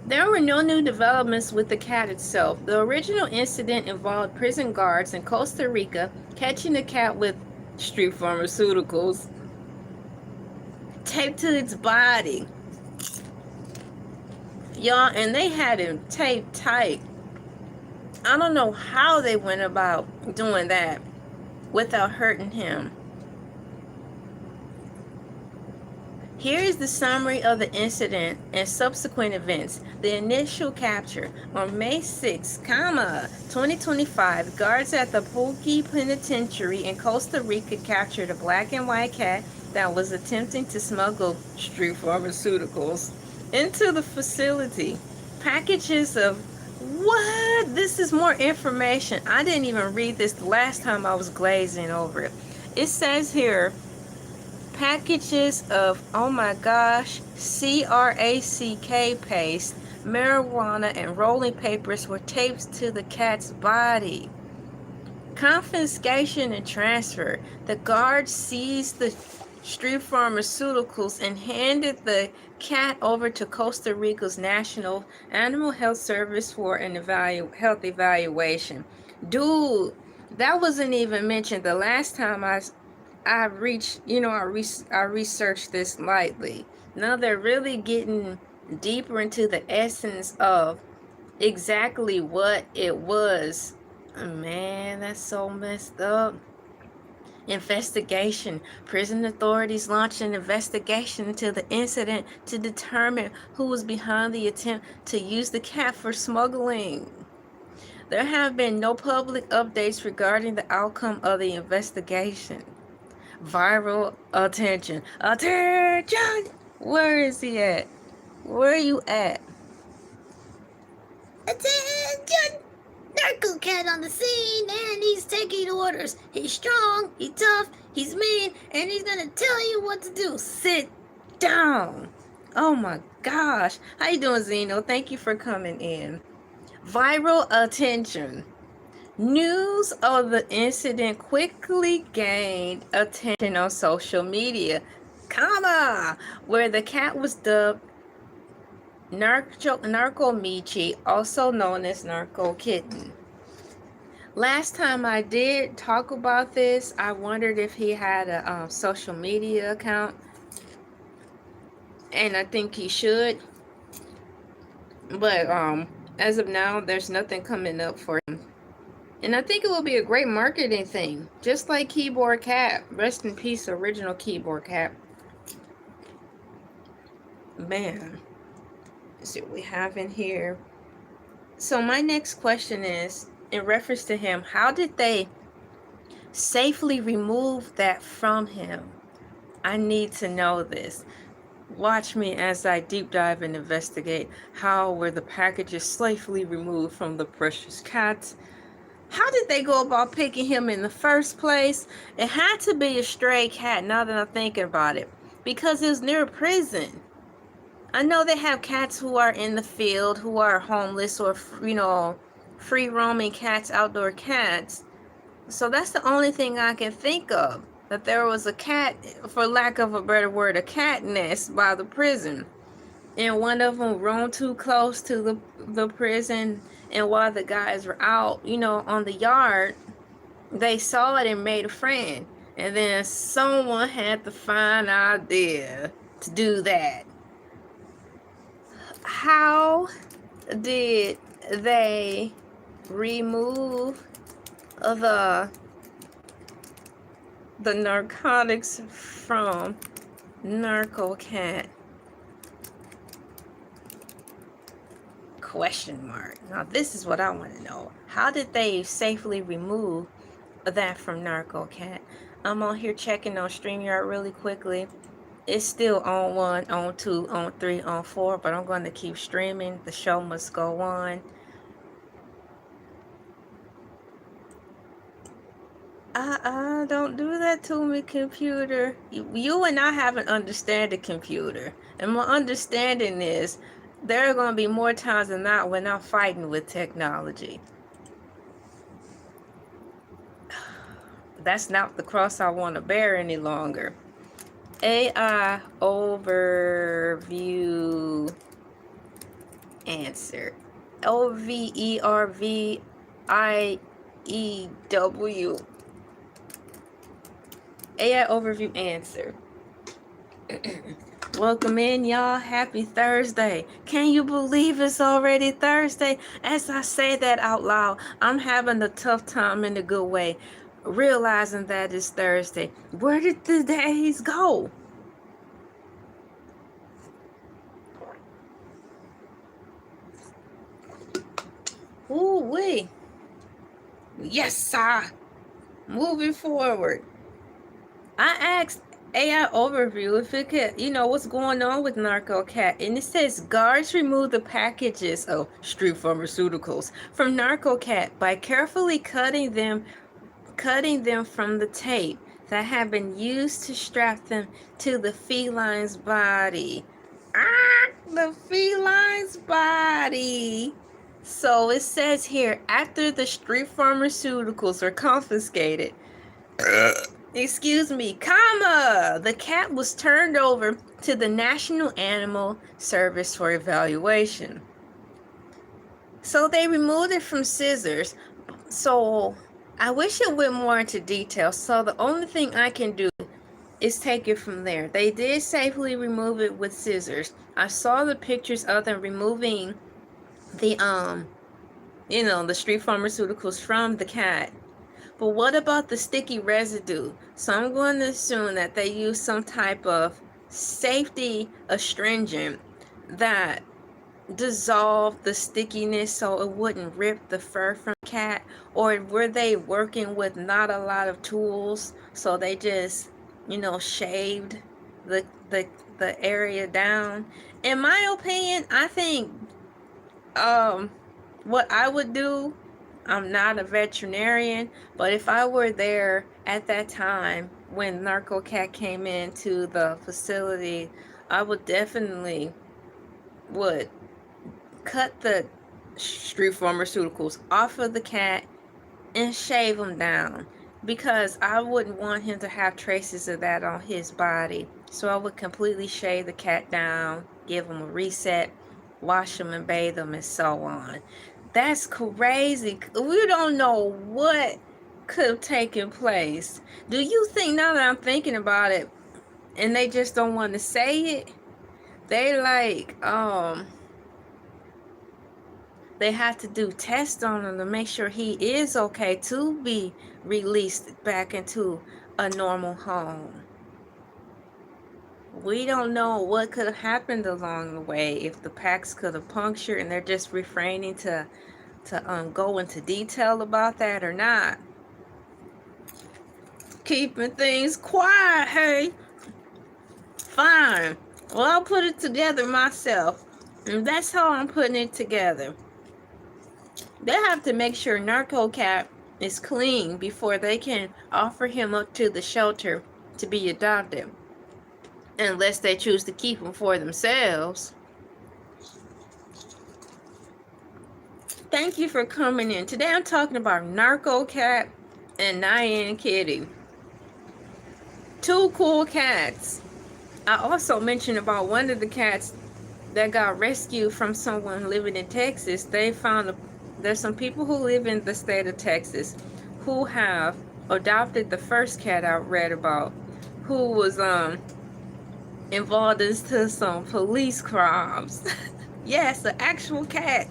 There were no new developments with the cat itself. The original incident involved prison guards in Costa Rica catching the cat with street pharmaceuticals taped to its body. Y'all, and they had him taped tight. I don't know how they went about doing that without hurting him. Here is the summary of the incident and subsequent events. The initial capture. On May 6, 2025, guards at the Pulque Penitentiary in Costa Rica captured a black and white cat that was attempting to smuggle street pharmaceuticals into the facility. Packages of what? This is more information. I didn't even read this the last time I was glazing over it. It says here, packages of, oh my gosh, crack paste, marijuana, and rolling papers were taped to the cat's body. Confiscation and transfer. The guards seized the street pharmaceuticals and handed the cat over to Costa Rica's National Animal Health Service for an health evaluation. Dude, that wasn't even mentioned the last time I researched this lightly. Now they're really getting deeper into the essence of exactly what it was. Man, that's so messed up. Investigation. Prison authorities launched an investigation into the incident to determine who was behind the attempt to use the cat for smuggling. There have been no public updates regarding the outcome of the investigation. Viral attention. Attention! Where is he at? Where are you at? Attention! Narco Cat on the scene, and he's taking orders. He's strong, he's tough, he's mean, and he's gonna tell you what to do. Sit down. Oh my gosh. How you doing, Zeno? Thank you for coming in. Viral attention. News of the incident quickly gained attention on social media, where the cat was dubbed Narco Michi, also known as Narco Kitten. Last time I did talk about this, I wondered if he had a social media account, and I think he should. But as of now, there's nothing coming up for him. And I think it will be a great marketing thing. Just like Keyboard Cat. Rest in peace, original Keyboard Cat. Man. Let's see what we have in here. So my next question is, in reference to him, how did they safely remove that from him? I need to know this. Watch me as I deep dive and investigate how were the packages safely removed from the precious cat. How did they go about picking him in the first place? It had to be a stray cat, now that I'm thinking about it, because it was near a prison. I know they have cats who are in the field, who are homeless, or, free roaming cats, outdoor cats. So that's the only thing I can think of, that there was a cat, for lack of a better word, a cat nest by the prison. and one of them roamed too close to the prison, and while the guys were out, you know, on the yard, they saw it and made a friend, and then someone had the fine idea to do that. How did they remove the narcotics from Narco Cat? Question mark. Now this is what I want to know. How did they safely remove that from Narco Cat? I'm on here checking on StreamYard really quickly. It's still on 1, on 2, on 3, on 4, but I'm going to keep streaming. The show must go on. Don't do that to me, computer. You and I have an understanding, computer. And my understanding is there are going to be more times than not when I'm fighting with technology. That's not the cross I want to bear any longer. AI overview answer. OVERVIEW. AI overview answer. Welcome in, y'all. Happy Thursday. Can you believe it's already Thursday? As I say that out loud, I'm having a tough time in a good way, realizing that it's Thursday. Where did the days go? Ooh-wee. Yes, sir. Moving forward. I asked AI overview if it could, you know, what's going on with Narco Cat, and it says guards remove the packages of street pharmaceuticals from Narco Cat by carefully cutting them from the tape that had been used to strap them to the feline's body. The feline's body. So it says here, after the street pharmaceuticals are confiscated, excuse me, comma, the cat was turned over to the National Animal Service for evaluation. So they removed it from scissors. So I wish it went more into detail. So the only thing I can do is take it from there. They did safely remove it with scissors. I saw the pictures of them removing the you know, the street pharmaceuticals from the cat. But what about the sticky residue? So I'm going to assume that they use some type of safety astringent that dissolved the stickiness so it wouldn't rip the fur from the cat. Or were they working with not a lot of tools, so they just, you know, shaved the area down? In my opinion, I think what I would do, I'm not a veterinarian, but if I were there at that time when Narco Cat came into the facility, I would definitely cut the street pharmaceuticals off of the cat and shave him down, because I wouldn't want him to have traces of that on his body. So I would completely shave the cat down, give him a reset, wash him and bathe him, and so on. That's crazy. We don't know what could have taken place. Do you think, now that I'm thinking about it, and they just don't want to say it, they like, they have to do tests on him to make sure he is okay to be released back into a normal home. We don't know what could have happened along the way, if the packs could have punctured and they're just refraining to go into detail about that or not. Keeping things quiet, hey? Fine. Well, I'll put it together myself. And that's how I'm putting it together. They have to make sure Narco Cat is clean before they can offer him up to the shelter to be adopted. Unless they choose to keep him for themselves. Thank you for coming in. Today I'm talking about Narco Cat and Nyan Kitty. Two cool cats. I also mentioned about one of the cats that got rescued from someone living in Texas. There's some people who live in the state of Texas who have adopted the first cat I read about, who was involved into some police crimes. Yes, an actual cat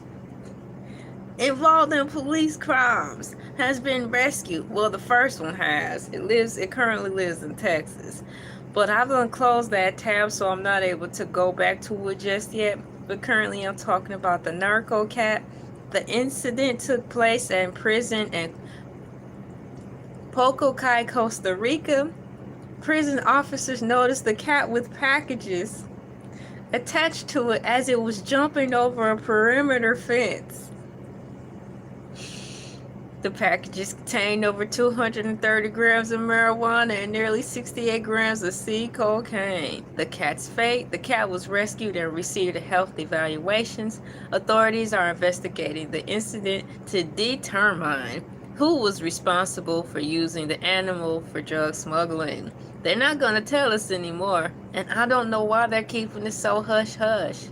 involved in police crimes has been rescued. Well, the first one has. It currently lives in Texas. But I've closed that tab, so I'm not able to go back to it just yet. But currently I'm talking about the Narco Cat. The incident took place in prison in Pococay, Costa Rica. Prison officers noticed the cat with packages attached to it as it was jumping over a perimeter fence. The packages contained over 230 grams of marijuana and nearly 68 grams of seed cocaine. The cat's fate: the cat was rescued and received health evaluations. Authorities are investigating the incident to determine who was responsible for using the animal for drug smuggling. They're not going to tell us anymore, and I don't know why they're keeping it so hush-hush.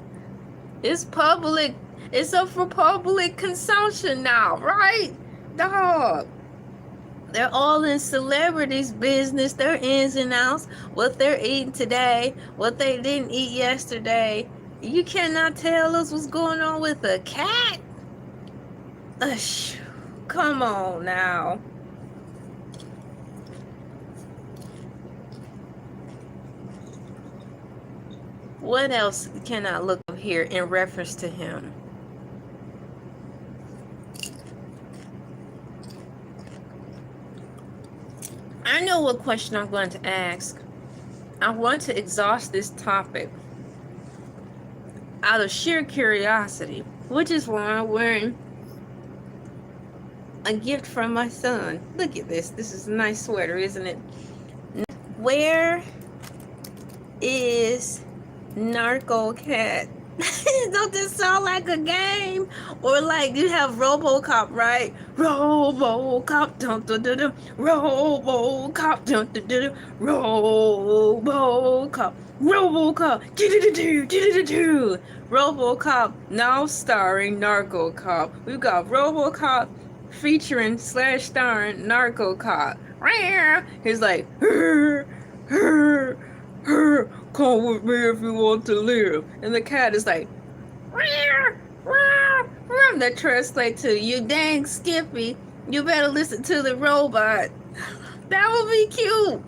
It's public. It's up for public consumption now, right? Dog, they're all in celebrities' business, their ins and outs, what they're eating today, what they didn't eat yesterday. You cannot tell us what's going on with a cat? Come on now. What else can I look up here in reference to him? I know what question I'm going to ask. I want to exhaust this topic out of sheer curiosity, which is why I'm wearing a gift from my son. Look at this. This is a nice sweater, isn't it? Where is Narco Cat? Don't this sound like a game? Or like you have RoboCop, right? RoboCop, dum dum dum dum. RoboCop, dum dum dum dum. RoboCop, RoboCop, do do do do do do. RoboCop, now starring Narco Cop. We've got RoboCop featuring / starring Narco Cop. He's like, come with me if you want to live. And the cat is like, that translates to, you dang Skippy, you better listen to the robot. That would be cute.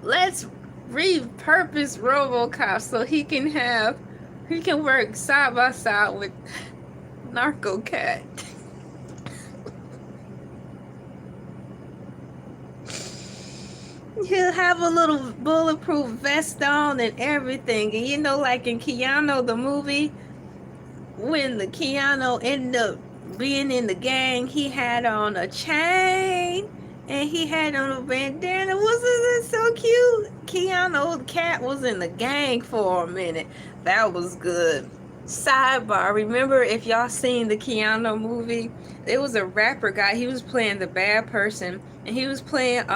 Let's repurpose RoboCop so he can work side by side with Narco Cat. He'll have a little bulletproof vest on and everything. And you know, like in Keanu, the movie, when the Keanu ended up being in the gang, he had on a chain and he had on a bandana. Wasn't that so cute? Keanu, the cat, was in the gang for a minute. That was good. Sidebar, remember, if y'all seen the Keanu movie, there was a rapper guy. He was playing the bad person, and he was playing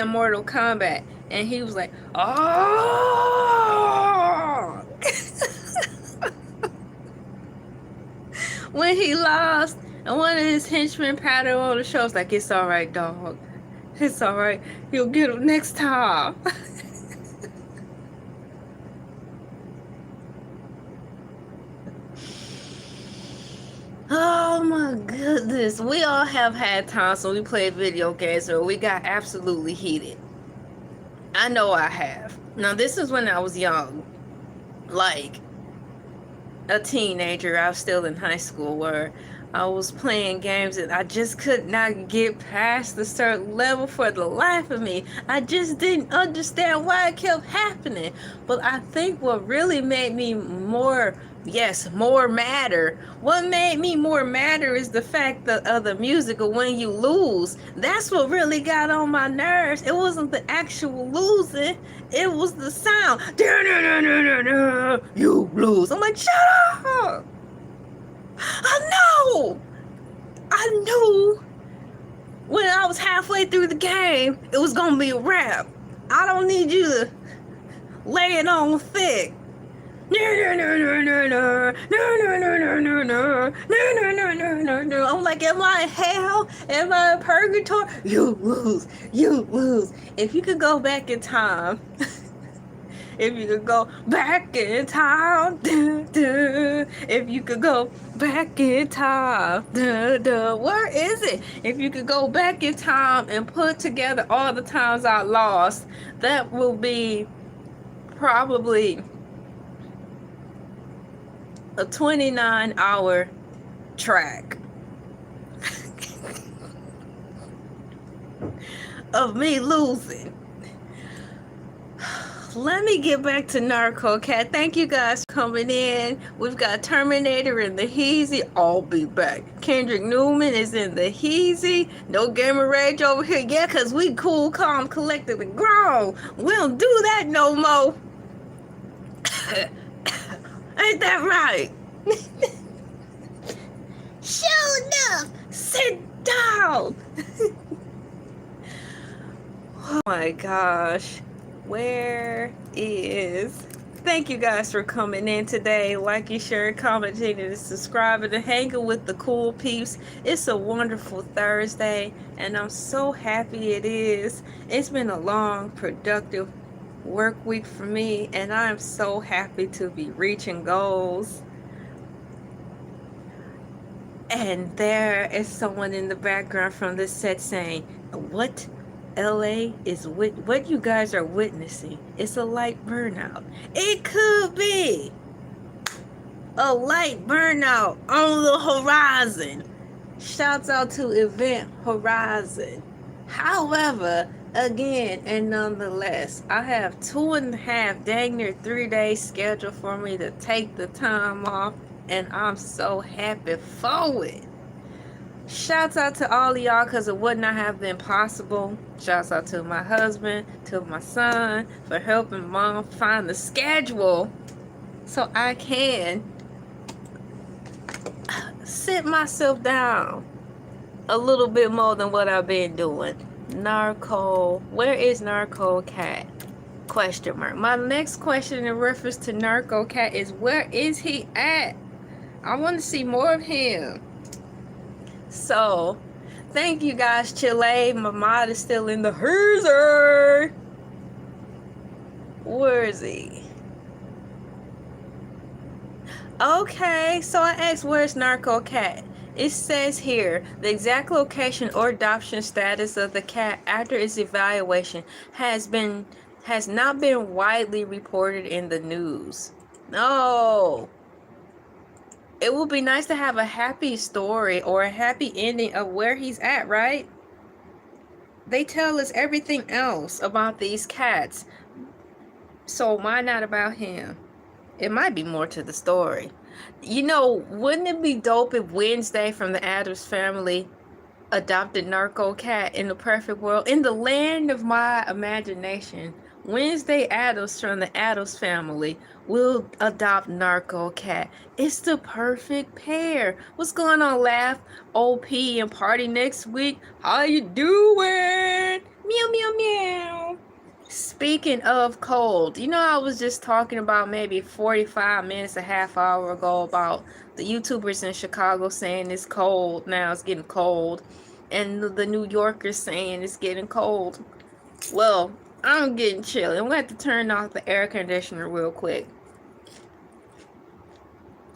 Mortal Kombat, and he was like, oh. When he lost, and one of his henchmen patted him on the shoulder, like, it's all right, dog. It's all right. You'll get him next time. Oh my goodness. We all have had times when we played video games where we got absolutely heated. I know I have. Now, this is when I was young. Like a teenager. I was still in high school, where I was playing games and I just could not get past a certain level for the life of me. I just didn't understand why it kept happening. But I think what really made me more matter. What made me more matter is the fact that of the music of when you lose. That's what really got on my nerves. It wasn't the actual losing. It was the sound. You lose. I'm like, shut up. I knew when I was halfway through the game, it was going to be a wrap. I don't need you to lay it on thick. I'm like, am I in hell? Am I in purgatory? You lose. You lose. If you could go back in time, if you could go back in time, if you could go back in time, where is it? If you could go back in time and put together all the times I lost, that will be probably a 29-hour track of me losing. Let me get back to Narco Cat. Thank you guys for coming in. We've got Terminator in the Heezy. I'll be back. Kendrick Newman is in the Heezy. No gamer rage over here. Yeah, because we cool, calm, collected, and grown. We don't do that no more. Ain't that right? Sure enough. Sit down. Oh my gosh. Where is... Thank you guys for coming in today. Liking, sharing, commenting, and subscribing and hanging with the cool peeps. It's a wonderful Thursday, and I'm so happy it is. It's been a long, productive work week for me, and I'm so happy to be reaching goals. And there is someone in the background from this set saying, what? LA is what you guys are witnessing. It's a light burnout. It could be a light burnout on the horizon. Shouts out to Event Horizon. However, again and nonetheless, I have 2.5, dang near 3 days scheduled for me to take the time off, and I'm so happy for it. Shouts out to all of y'all, because it would not have been possible. Shouts out to my husband, to my son, for helping mom find the schedule so I can sit myself down a little bit more than what I've been doing. Narco, where is Narco Cat? Question mark. My next question in reference to Narco Cat is, where is he at? I want to see more of him. So, thank you guys, Chile. My mod is still in the herzer. Where is he? Okay, so I asked, where's Narco Cat? It says here, the exact location or adoption status of the cat after its evaluation has not been widely reported in the news. No. It would be nice to have a happy story or a happy ending of where he's at, right? They tell us everything else about these cats. So why not about him? It might be more to the story. You know, wouldn't it be dope if Wednesday from the Addams Family adopted Narco Cat in the perfect world? In the land of my imagination, Wednesday Addams from the Addams Family will adopt Narco Cat. It's the perfect pair. What's going on, Laugh? OP and Party next week. How you doing? Meow, meow, meow. Speaking of cold, you know, I was just talking about maybe 45 minutes, a half hour ago, about the YouTubers in Chicago saying it's cold. Now it's getting cold. And the New Yorkers saying it's getting cold. Well, I'm getting chilly. I'm going to have to turn off the air conditioner real quick.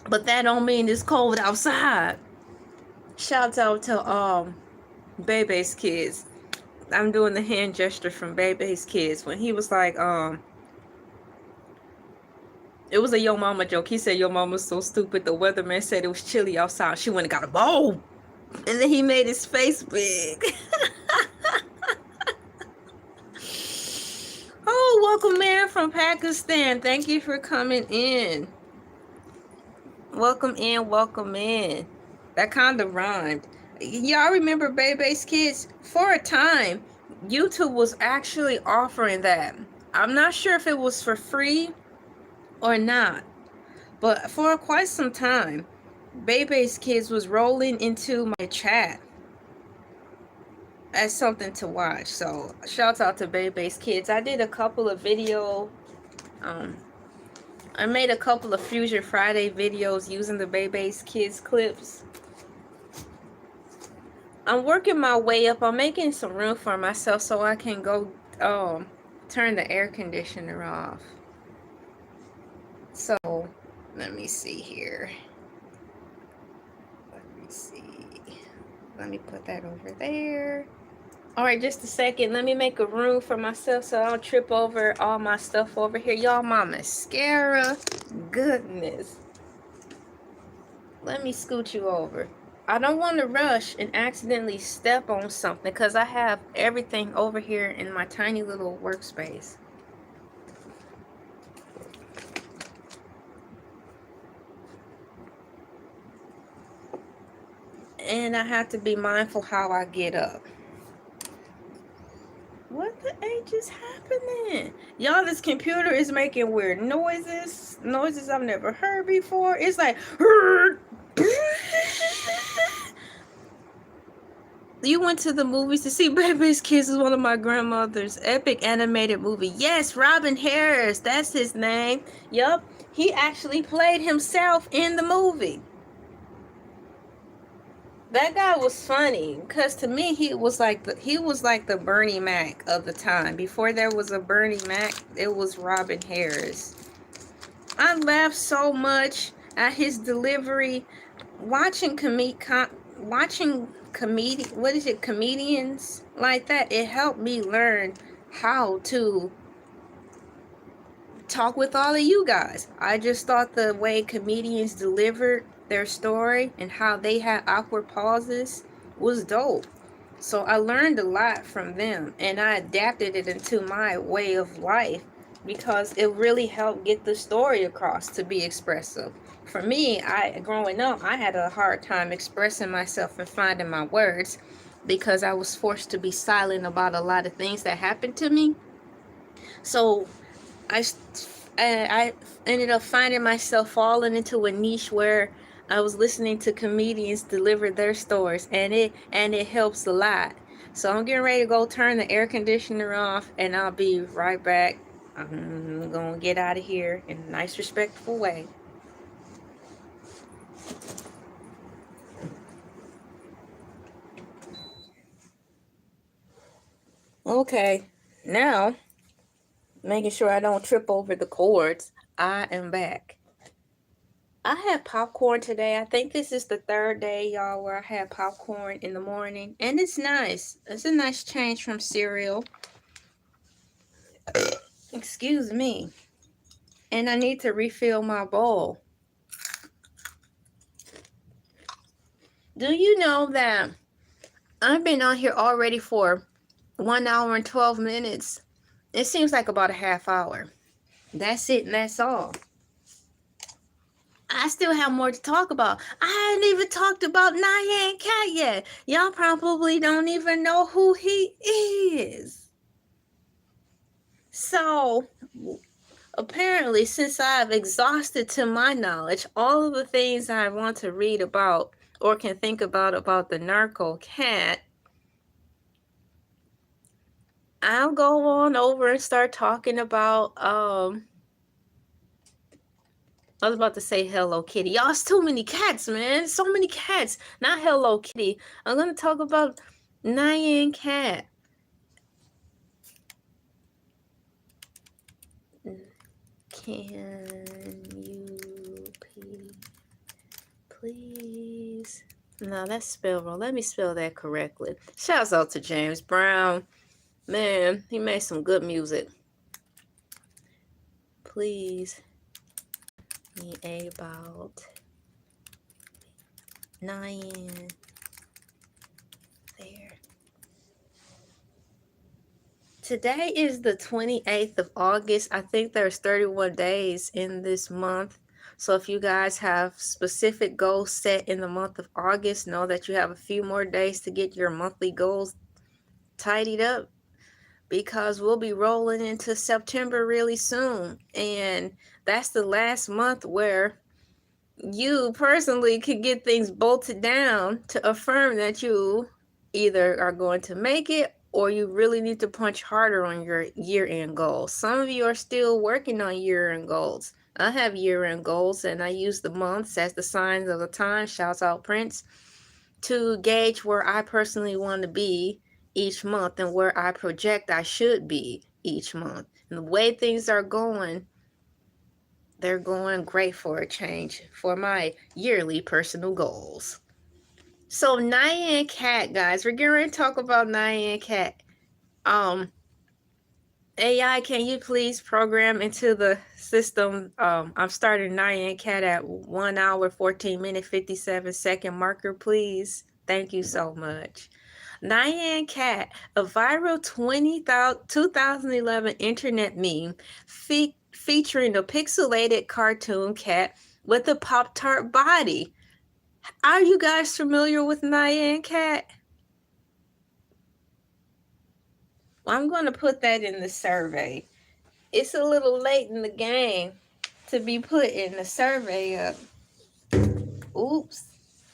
But that don't mean it's cold outside. Shouts out to Bebe's kids. I'm doing the hand gesture from Bebe's kids. When he was like, it was a Yo Mama joke. He said, Yo Mama's so stupid. The weatherman said it was chilly outside. She went and got a bowl. And then he made his face big. Oh, welcome, man, from Pakistan. Thank you for coming in. Welcome in, welcome in. That kind of rhymed. Y'all remember Bebe's Kids? For a time, YouTube was actually offering that. I'm not sure if it was for free or not, but for quite some time, Bebe's Kids was rolling into my chat as something to watch. So shouts out to Bebe's Kids. I did a couple of video I made a couple of Fusion Friday videos using the Bebe's Kids clips. I'm working my way up. I'm making some room for myself so I can go turn the air conditioner off. So, let me see here. Let me see. Let me put that over there. Alright, just a second. Let me make a room for myself so I don't trip over all my stuff over here. Y'all, my mascara. Goodness. Let me scoot you over. I don't want to rush and accidentally step on something because I have everything over here in my tiny little workspace. And I have to be mindful how I get up. What the H is happening? Y'all, this computer is making weird noises. Noises I've never heard before. It's like... You went to the movies to see Bebe's Kids is one of my grandmother's epic animated movie. Yes, Robin Harris. That's his name. Yup. He actually played himself in the movie. That guy was funny because to me he was like the Bernie Mac of the time. Before there was a Bernie Mac, it was Robin Harris. I laughed so much at his delivery, watching comedians like that. It helped me learn how to talk with all of you guys. I just thought the way comedians delivered their story and how they had awkward pauses was dope. So I learned a lot from them and I adapted it into my way of life because it really helped get the story across to be expressive. For me, growing up, I had a hard time expressing myself and finding my words because I was forced to be silent about a lot of things that happened to me. So I ended up finding myself falling into a niche where I was listening to comedians deliver their stories, and it helps a lot. So I'm getting ready to go turn the air conditioner off, and I'll be right back. I'm gonna get out of here in a nice, respectful way. Okay, now making sure I don't trip over the cords. I am back. I had popcorn today. I think this is the third day, y'all, where I had popcorn in the morning. And it's nice. It's a nice change from cereal. Excuse me. And I need to refill my bowl. Do you know that I've been on here already for 1 hour and 12 minutes? It seems like about a half hour. That's it and that's all. I still have more to talk about. I hadn't even talked about Nyan Cat yet. Y'all probably don't even know who he is. So, apparently, since I've exhausted to my knowledge all of the things I want to read about or can think about the Narco Cat, I'll go on over and start talking about, I was about to say Hello Kitty. Y'all, it's too many cats, man. So many cats. Not Hello Kitty. I'm going to talk about Nyan Cat. Can you please? No, that's spelled wrong. Let me spell that correctly. Shouts out to James Brown. Man, he made some good music. Please me about Nyan. There. Today is the 28th of August. I think there's 31 days in this month. So if you guys have specific goals set in the month of August, know that you have a few more days to get your monthly goals tidied up, because we'll be rolling into September really soon. And that's the last month where you personally could get things bolted down to affirm that you either are going to make it or you really need to punch harder on your year-end goals. Some of you are still working on year-end goals. I have year-end goals, and I use the months as the signs of the time, shouts out Prince, to gauge where I personally want to be each month and where I project I should be each month. And the way things are going, they're going great for a change for my yearly personal goals. So Nyan Cat, guys, we're going to talk about Nyan Cat. AI, can you please program into the system? I'm starting Nyan Cat at 1 hour, 14 minute, 57-second marker, please. Thank you so much. Nyan Cat, a viral 2011 internet meme featuring a pixelated cartoon cat with a Pop-Tart body. Are you guys familiar with Nyan Cat? I'm going to put that in the survey. It's a little late in the game to be putting the survey up. Oops,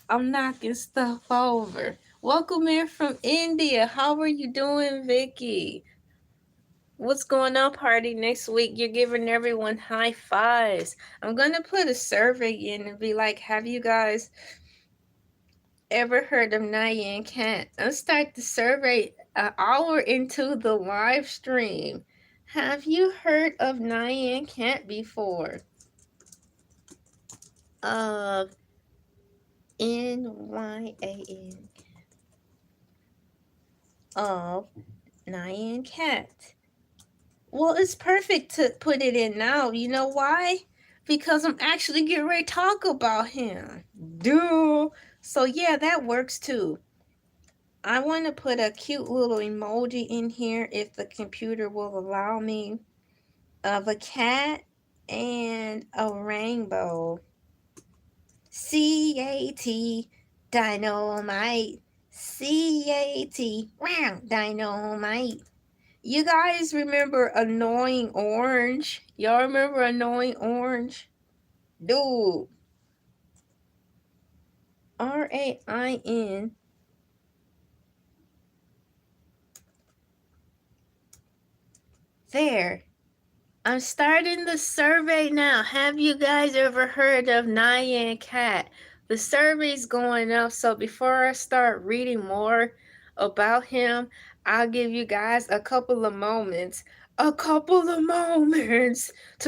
I'm knocking stuff over. Welcome in from India. How are you doing, Vicky? What's going on, party? Next week, you're giving everyone high fives. I'm going to put a survey in and be like, have you guys ever heard of Nyan Cat? I'll start the survey an hour into the live stream. Have you heard of Nyan Cat before? Of Nyan of Nyan Cat. Well, it's perfect to put it in now. You know why? Because I'm actually getting ready to talk about him. Duh. So yeah, that works too. I want to put a cute little emoji in here if the computer will allow me, of a cat and a rainbow. C-A-T, dynamite. C-A-T, dynamite. You guys remember Annoying Orange? Y'all remember Annoying Orange? Dude. R-A-I-N. There. I'm starting the survey now. Have you guys ever heard of Nyan Cat? The survey's going up, so before I start reading more about him, I'll give you guys a couple of moments to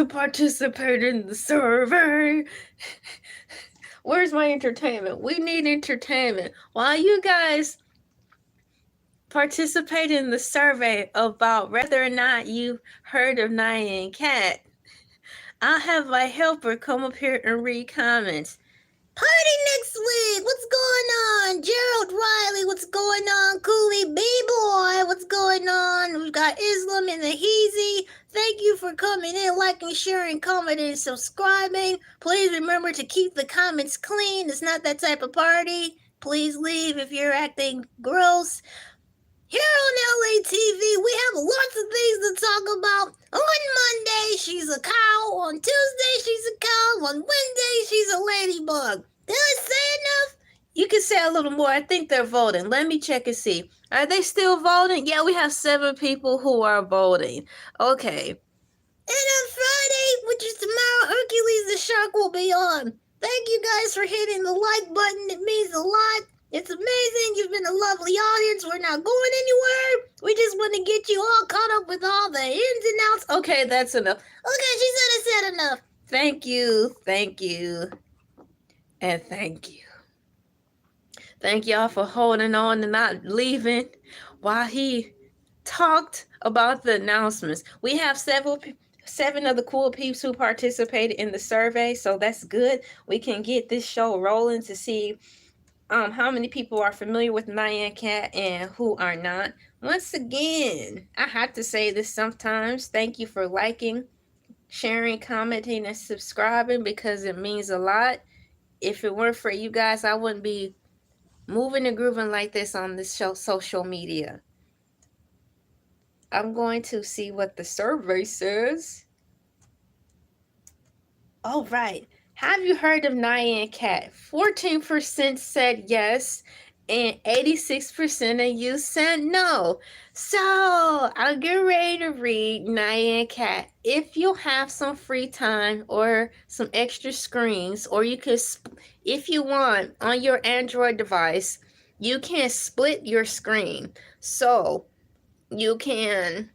participate in the survey. Where's my entertainment? We need entertainment. While you guys participate in the survey about whether or not you heard of Nyan Cat, I'll have my helper come up here and read comments. Party next week! What's going on? Gerald Riley, what's going on? Cooley B-Boy, what's going on? We've got Islam and the Heezy. Thank you for coming in, liking, sharing, commenting, and subscribing. Please remember to keep the comments clean. It's not that type of party. Please leave if you're acting gross. Here on LA TV, we have lots of things to talk about. On Monday, she's a cow. On Tuesday, she's a cow. On Wednesday, she's a ladybug. Did I say enough? You can say a little more. I think they're voting. Let me check and see. Are they still voting? Yeah, we have 7 people who are voting. Okay. And on Friday, which is tomorrow, Hercules the Shark will be on. Thank you guys for hitting the like button. It means a lot. It's amazing. You've been a lovely audience. We're not going anywhere. We just want to get you all caught up with all the ins and outs. Okay, that's enough. Okay, she said I said enough. Thank you. Thank you. And thank you. Thank y'all for holding on and not leaving while he talked about the announcements. We have 7 of the cool peeps who participated in the survey, so that's good. We can get this show rolling to see how many people are familiar with Nyan Cat and who are not. Once again, I have to say this sometimes. Thank you for liking, sharing, commenting, and subscribing because it means a lot. If it weren't for you guys, I wouldn't be moving and grooving like this on this show, social media. I'm going to see what the survey says. All right. Have you heard of Nyan Cat? 14% said yes, and 86% of you said no. So I'll get ready to read Nyan Cat. If you have some free time or some extra screens, or you could, if you want, on your Android device, you can split your screen. So you can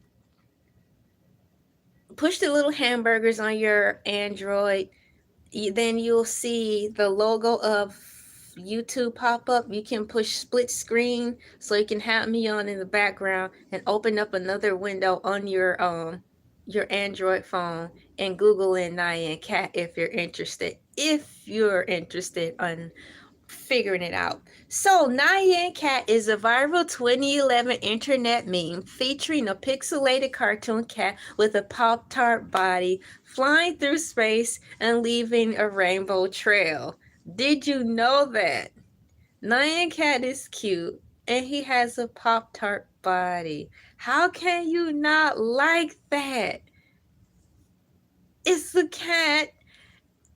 push the little hamburgers on your Android. Then you'll see the logo of YouTube pop up. You can push split screen so you can have me on in the background and open up another window on your Android phone and Google in Nyan Cat if you're interested. If you're interested on figuring it out. So, Nyan Cat is a viral 2011 internet meme featuring a pixelated cartoon cat with a Pop-Tart body flying through space and leaving a rainbow trail. Did you know that? Nyan Cat is cute and he has a Pop-Tart body. How can you not like that? It's a cat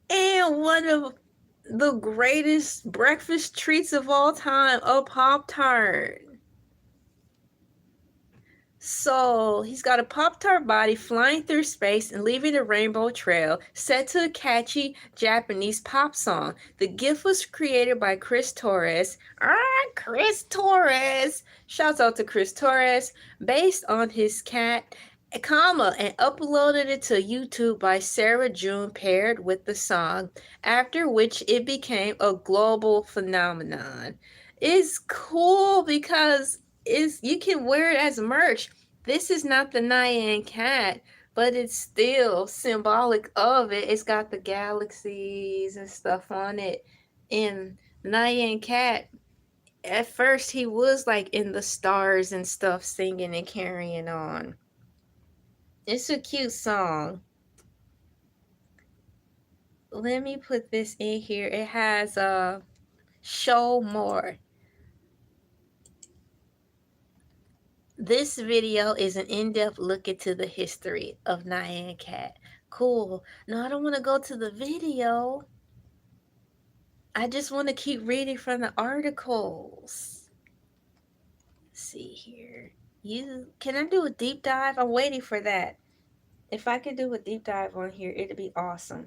and one of the greatest breakfast treats of all time, a Pop-Tart. So he's got a Pop-Tart body flying through space and leaving a rainbow trail set to a catchy Japanese pop song. The GIF was created by Chris Torres. Chris Torres! Shouts out to Chris Torres. Based on his cat, and uploaded it to YouTube by Sarah June paired with the song, after which it became a global phenomenon. It's cool because you can wear it as merch. This is not the Nyan Cat, but it's still symbolic of it. It's got the galaxies and stuff on it. And Nyan Cat, at first he was like in the stars and stuff, singing and carrying on. It's a cute song. Let me put this in here. It has show more. This video is an in-depth look into the history of Nyan Cat. Cool. No, I don't want to go to the video. I just want to keep reading from the articles. Let's see here. Can I do a deep dive? I'm waiting for that. If I could do a deep dive on here, it'd be awesome.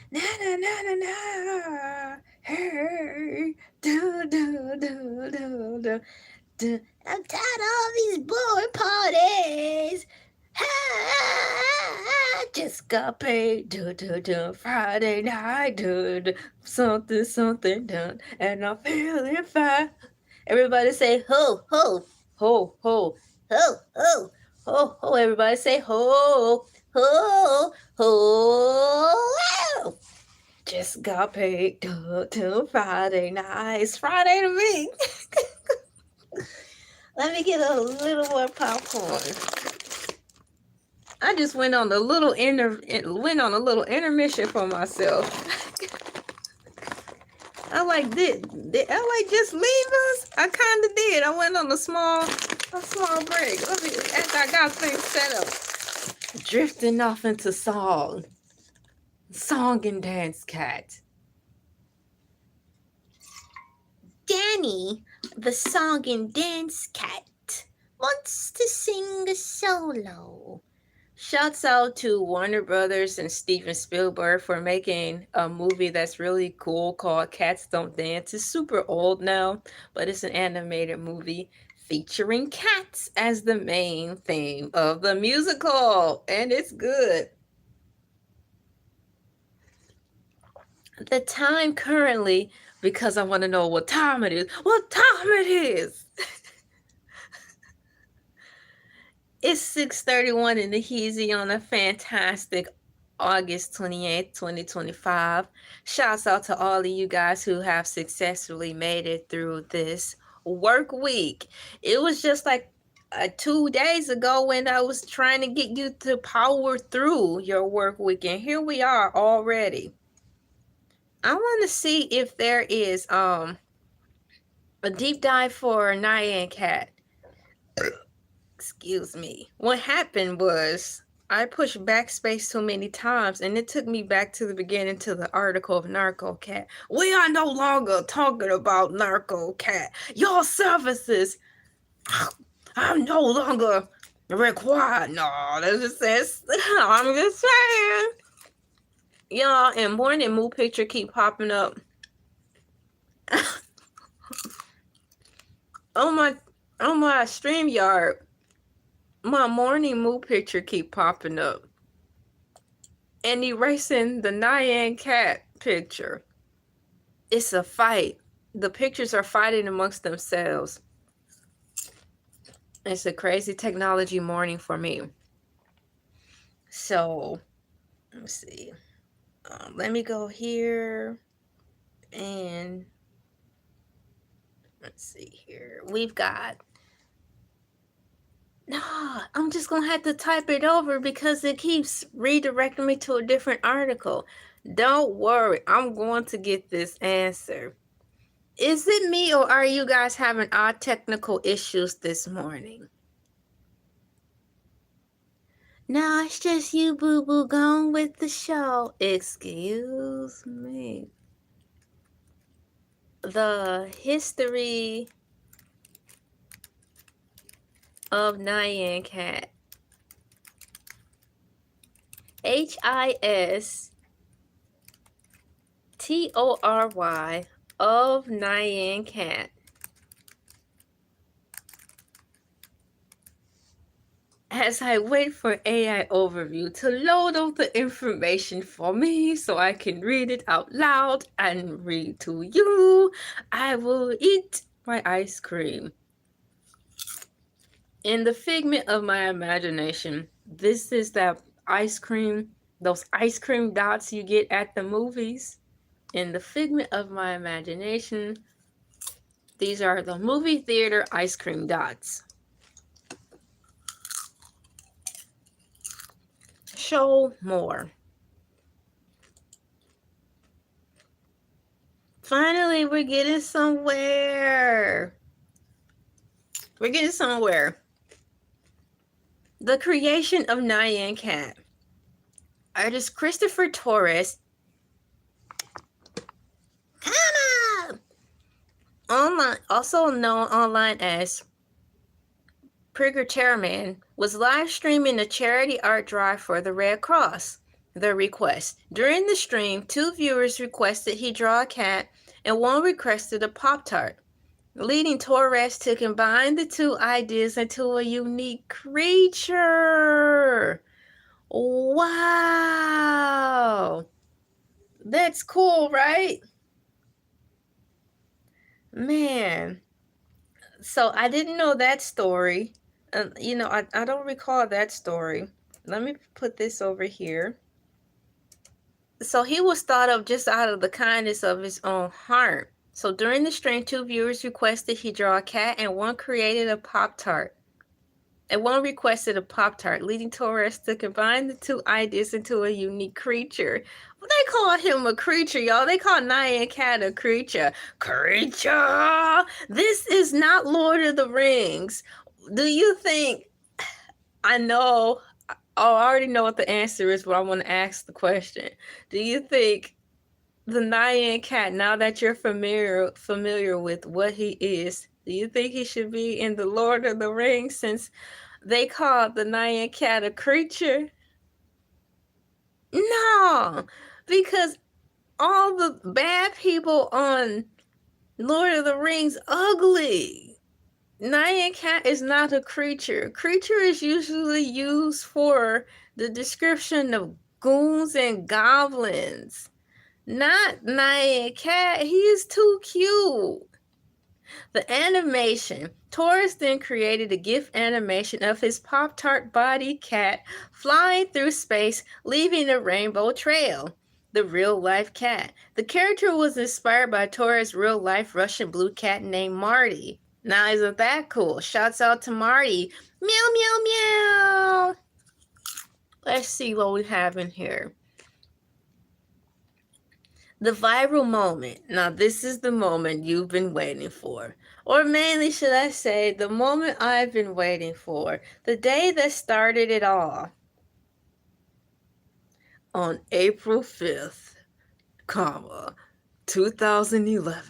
Na na na na na. Hey. I'm tired of all these boring parties. Just got paid. Friday night. Something done. And I'm feeling fine. Everybody say ho, ho, ho, ho, ho, ho, ho, ho. Everybody say ho, ho, ho. Just got paid till Friday night. It's Friday to me. Let me get a little more popcorn. I just went on a little intermission for myself. I like, did LA just leave us? I kind of did. I went on a small break. After I got things set up, drifting off into song and dance cat. Danny, the song and dance cat, wants to sing a solo. Shouts out to Warner Brothers and Steven Spielberg for making a movie that's really cool called Cats Don't Dance. It's super old now, but it's an animated movie featuring cats as the main theme of the musical, and it's good. The time currently, because I want to know what time it is. What time it is? It's 6:31 in the Heezy on a fantastic August 28th, 2025. Shouts out to all of you guys who have successfully made it through this work week. It was just like 2 days ago when I was trying to get you to power through your work weekend. Here we are already. I want to see if there is a deep dive for Nyan Cat. Excuse me. What happened was I pushed backspace too many times and it took me back to the beginning to the article of Narco Cat. We are no longer talking about Narco Cat. Your services are no longer required. No, that just says, I'm just saying. Y'all, and morning mood picture keep popping up. on my StreamYard. My morning mood picture keep popping up and erasing the Nyan Cat picture. It's a fight. The pictures are fighting amongst themselves. It's a crazy technology morning for me. So, let's see. Let me go here and let's see here. We've got... No, I'm just going to have to type it over because it keeps redirecting me to a different article. Don't worry, I'm going to get this answer. Is it me or are you guys having odd technical issues this morning? No, it's just you, boo-boo, going with the show. Excuse me. The history of Nyan Cat. HISTORY of Nyan Cat. As I wait for AI overview to load up the information for me so I can read it out loud and read to you, I will eat my ice cream. In the figment of my imagination, this is that ice cream, those ice cream dots you get at the movies. In the figment of my imagination, these are the movie theater ice cream dots. Show more. Finally, we're getting somewhere. We're getting somewhere. The creation of Nyan Cat. Artist Christopher Torres, online, also known online as Prigger Chairman, was live streaming a charity art drive for the Red Cross. The request. During the stream, 2 viewers requested he draw a cat and 1 requested a Pop-Tart, leading Torres to combine the 2 ideas into a unique creature. Wow. That's cool, right? Man. So I didn't know that story. You know, I don't recall that story. Let me put this over here. So he was thought of just out of the kindness of his own heart. So during the stream, 2 viewers requested he draw a cat and 1 created a Pop-Tart. And 1 requested a Pop-Tart, leading Torres to combine the 2 ideas into a unique creature. Well, they call him a creature, y'all. They call Nyan Cat a creature. Creature! This is not Lord of the Rings. Do you think... I know... Oh, I already know what the answer is, but I want to ask the question. Do you think the Nyan Cat, now that you're familiar with what he is, do you think he should be in the Lord of the Rings since they call the Nyan Cat a creature? No, because all the bad people on Lord of the Rings ugly. Nyan Cat is not a creature. Creature is usually used for the description of goons and goblins. Not Nyan Cat. He is too cute. The animation. Torres then created a GIF animation of his Pop-Tart body cat flying through space, leaving a rainbow trail. The real-life cat. The character was inspired by Torres' real-life Russian blue cat named Marty. Now, isn't that cool? Shouts out to Marty. Meow, meow, meow. Let's see what we have in here. The viral moment. Now, this is the moment you've been waiting for. Or mainly, should I say, the moment I've been waiting for. The day that started it all. On April 5th, 2011,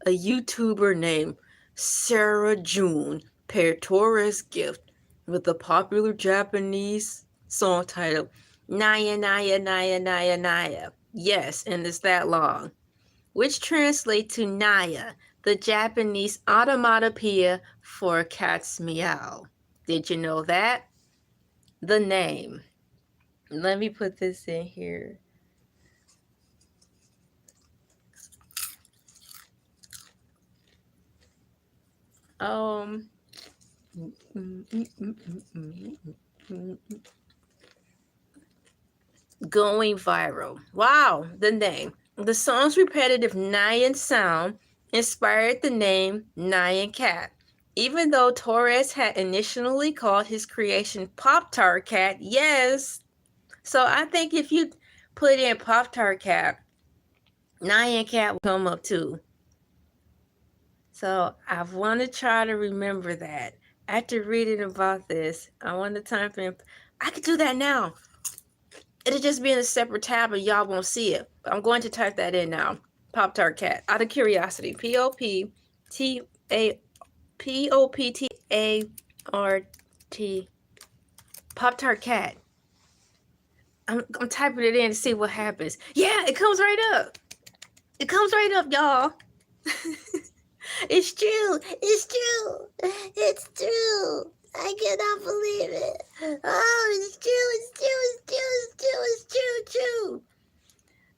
a YouTuber named Sarah June paired Torres' gift with the popular Japanese song titled Naya Naya Naya Naya Naya. Yes, and it's that long. Which translates to Naya, the Japanese onomatopoeia for a cat's meow. Did you know that? The name. Let me put this in here. Going viral. Wow, the name. The song's repetitive Nyan sound inspired the name Nyan Cat. Even though Torres had initially called his creation Pop-Tart Cat, yes. So I think if you put in Pop-Tart Cat, Nyan Cat will come up too. So I want to try to remember that. After reading about this, I want to type in, I could do that now. It'll just be in a separate tab and y'all won't see it. But I'm going to type that in now. Pop-Tart Cat. Out of curiosity. P-O-P-T-A-R-T. Pop-Tart Cat. I'm typing it in to see what happens. Yeah, it comes right up. It comes right up, y'all. It's true. It's true. It's true. I cannot believe it. Oh, it's true. It's true. It's true. It's true. It's true. True.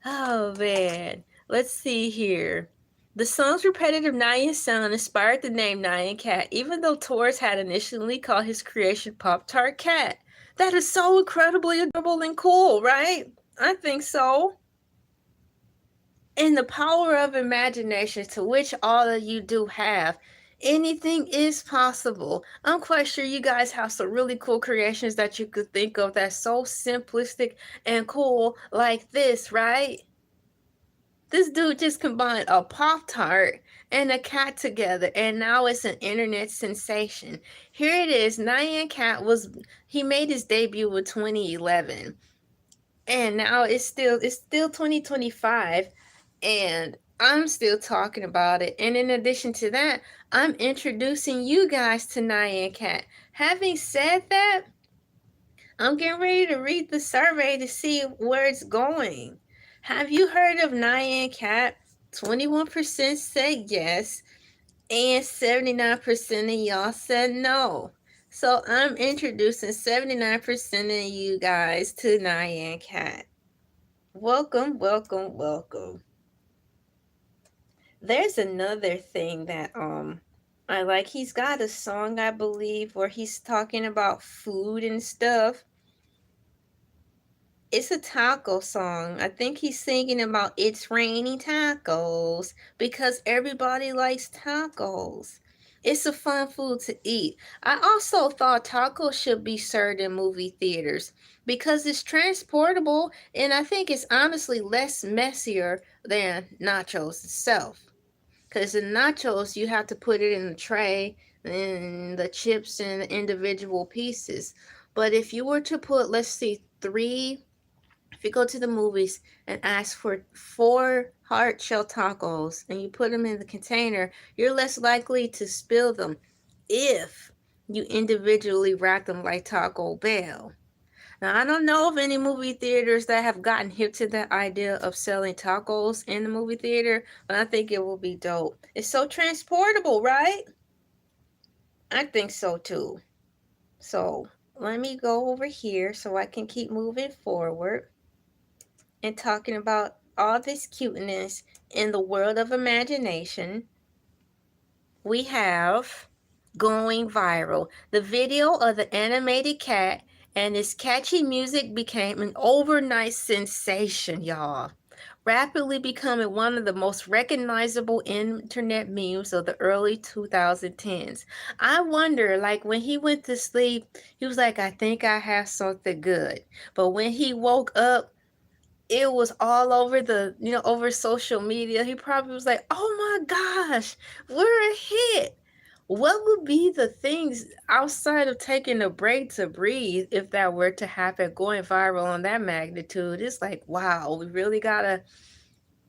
Oh, man. Let's see here. The song's repetitive Nyan sound inspired the name Nyan Cat, even though Torres had initially called his creation Pop-Tart Cat. That is so incredibly adorable and cool, right? I think so. And the power of imagination, to which all of you do have, anything is possible. I'm quite sure you guys have some really cool creations that you could think of that's so simplistic and cool like this, right? This dude just combined a Pop-Tart and a cat together, and now it's an internet sensation. Here it is. Nyan Cat he made his debut in 2011. And now it's still 2025, and I'm still talking about it. And in addition to that, I'm introducing you guys to Nyan Cat. Having said that, I'm getting ready to read the survey to see where it's going. Have you heard of Nyan Cat? 21% said yes, and 79% of y'all said no. So I'm introducing 79% of you guys to Nyan Cat. Welcome, welcome, welcome. There's another thing that I like. He's got a song, I believe, where he's talking about food and stuff. It's a taco song. I think he's singing about it's raining tacos because everybody likes tacos. It's a fun food to eat. I also thought tacos should be served in movie theaters because it's transportable, and I think it's honestly less messier than nachos itself. Because in nachos, you have to put it in a tray and the chips in individual pieces. But if you were to put, let's see, if you go to the movies and ask for 4 hard shell tacos and you put them in the container, you're less likely to spill them if you individually wrap them like Taco Bell. Now, I don't know of any movie theaters that have gotten hip to that idea of selling tacos in the movie theater, but I think it will be dope. It's so transportable, right? I think so too. So let me go over here so I can keep moving forward and talking about all this cuteness in the world of imagination. We have going viral. The video of the animated cat and its catchy music became an overnight sensation, y'all. rapidly becoming one of the most recognizable internet memes of the early 2010s. I wonder, like when he went to sleep, he was like, I think I have something good. But when he woke up, it was all over over social media. He probably was like, oh my gosh, we're a hit. What would be the things outside of taking a break to breathe if that were to happen, going viral on that magnitude? It's like, wow, we really gotta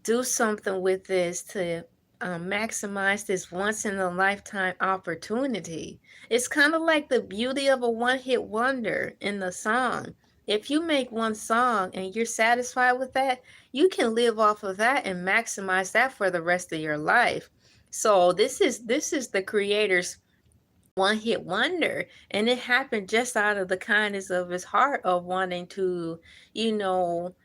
do something with this to maximize this once in a lifetime opportunity. It's kind of like the beauty of a one-hit wonder in the song. If you make one song and you're satisfied with that, you can live off of that and maximize that for the rest of your life. So this is the creator's one-hit wonder, and it happened just out of the kindness of his heart of wanting to, you know,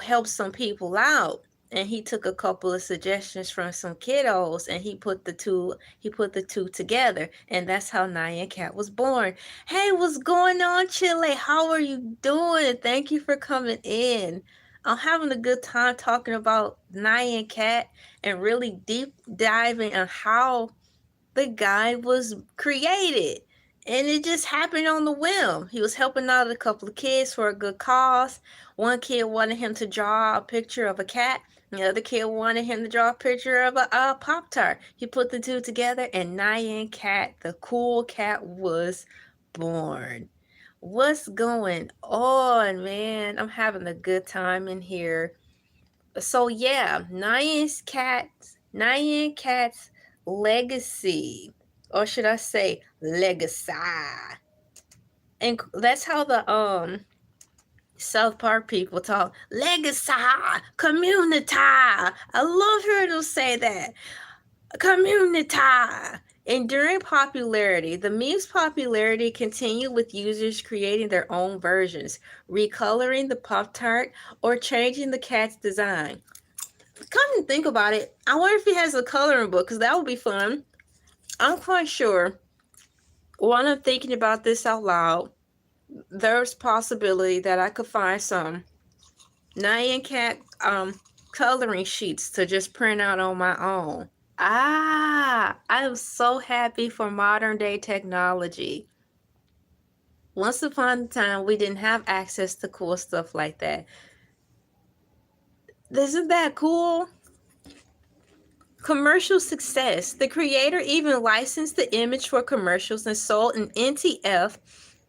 help some people out. And he took a couple of suggestions from some kiddos, and he put the two together, and that's how Nyan Cat was born. Hey, what's going on, Chile? How are you doing? Thank you for coming in. I'm having a good time talking about Nyan Cat and really deep diving on how the guy was created. And it just happened on the whim. He was helping out a couple of kids for a good cause. One kid wanted him to draw a picture of a cat. The other kid wanted him to draw a picture of a Pop-Tart. He put the two together, and Nyan Cat, the cool cat, was born. What's going on, man? I'm having a good time in here. So yeah, Nyan Cat's legacy, or should I say legacy. And that's how the South Park people talk. Legacy, community. I love hearing them say that. Community. Enduring popularity. The meme's popularity continued with users creating their own versions, recoloring the Pop-Tart, or changing the cat's design. Come to think about it, I wonder if he has a coloring book, because that would be fun. I'm quite sure, when I'm thinking about this out loud, there's possibility that I could find some Nyan Cat coloring sheets to just print out on my own. I'm so happy for modern day technology. Once upon a time, we didn't have access to cool stuff like that. Isn't that cool? Commercial success. The creator even licensed the image for commercials and sold an NTF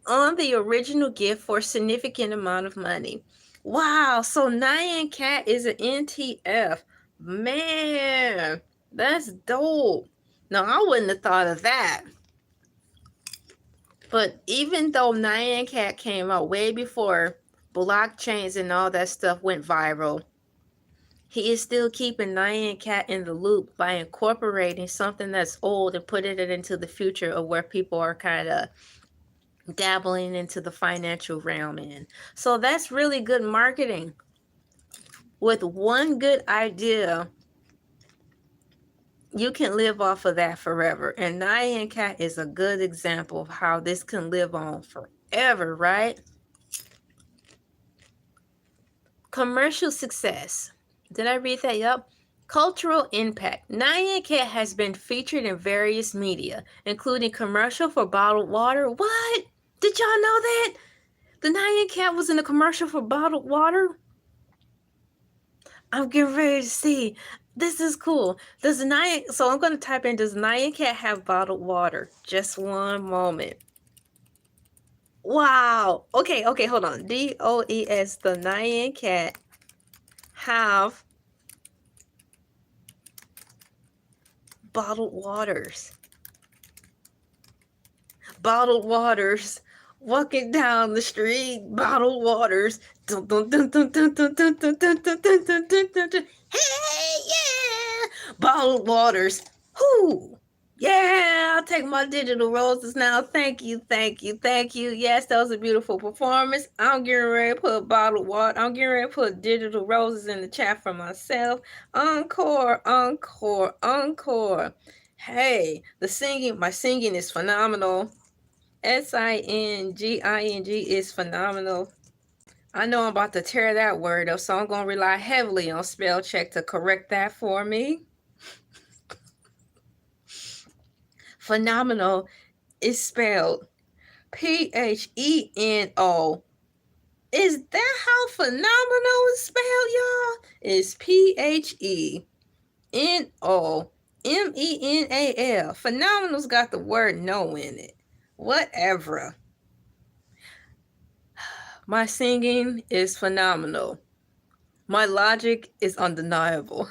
on the original gift for a significant amount of money. Wow, so Nyan Cat is an NTF. Man, that's dope. No, I wouldn't have thought of that. But even though Nyan Cat came out way before blockchains and all that stuff went viral, he is still keeping Nyan Cat in the loop by incorporating something that's old and putting it into the future of where people are kind of dabbling into the financial realm in. So that's really good marketing. With one good idea, you can live off of that forever. And Nyan Cat is a good example of how this can live on forever, right? Commercial success. Did I read that? Yep. Cultural impact. Nyan Cat has been featured in various media, including commercial for bottled water. What? Did y'all know that? The Nyan Cat was in a commercial for bottled water? I'm getting ready to see. This is cool. So I'm going to type in, does Nyan Cat have bottled water? Just one moment. Wow. Okay, hold on. DOES, the Nyan Cat have bottled waters. Bottled waters. Walking down the street, bottled waters. Hey, yeah! Bottled waters. Whoo! Yeah, I'll take my digital roses now. Thank you. Yes, that was a beautiful performance. I'm getting ready to put bottled water. I'm getting ready to put digital roses in the chat for myself. Encore. Hey, my singing is phenomenal. SINGING is phenomenal. I know I'm about to tear that word up, so I'm going to rely heavily on spell check to correct that for me. Phenomenal is spelled Pheno. Is that how phenomenal is spelled, y'all? It's Phenomenal. Phenomenal's got the word no in it. Whatever. My singing is phenomenal. My logic is undeniable.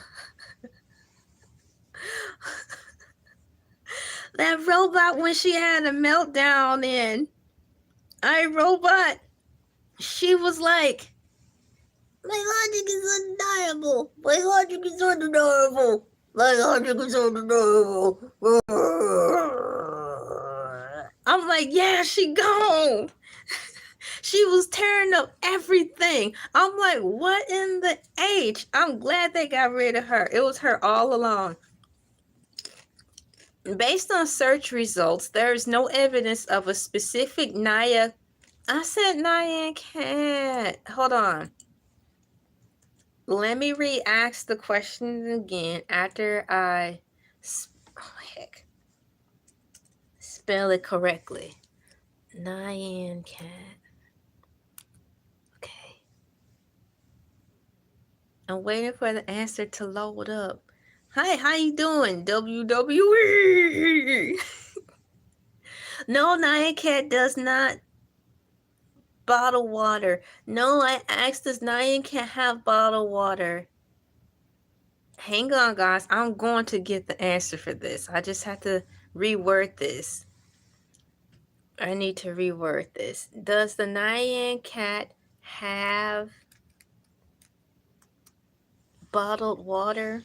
That robot, when she had a meltdown in iRobot, she was like, my logic is undeniable. My logic is undeniable. My logic is undeniable. I'm like, yeah, she gone. She was tearing up everything. I'm like, what in the H? I'm glad they got rid of her. It was her all along. Based on search results, there is no evidence of a specific Nyan. I said Nyan Cat. Hold on. Let me re-ask the question again after I spell it correctly. Nyan Cat. Okay. I'm waiting for the answer to load up. Hi, how you doing, WWE? No, Nyan Cat does not bottle water. No, I asked, does Nyan Cat have bottled water? Hang on, guys. I'm going to get the answer for this. I just have to reword this. I need to reword this. Does the Nyan Cat have bottled water?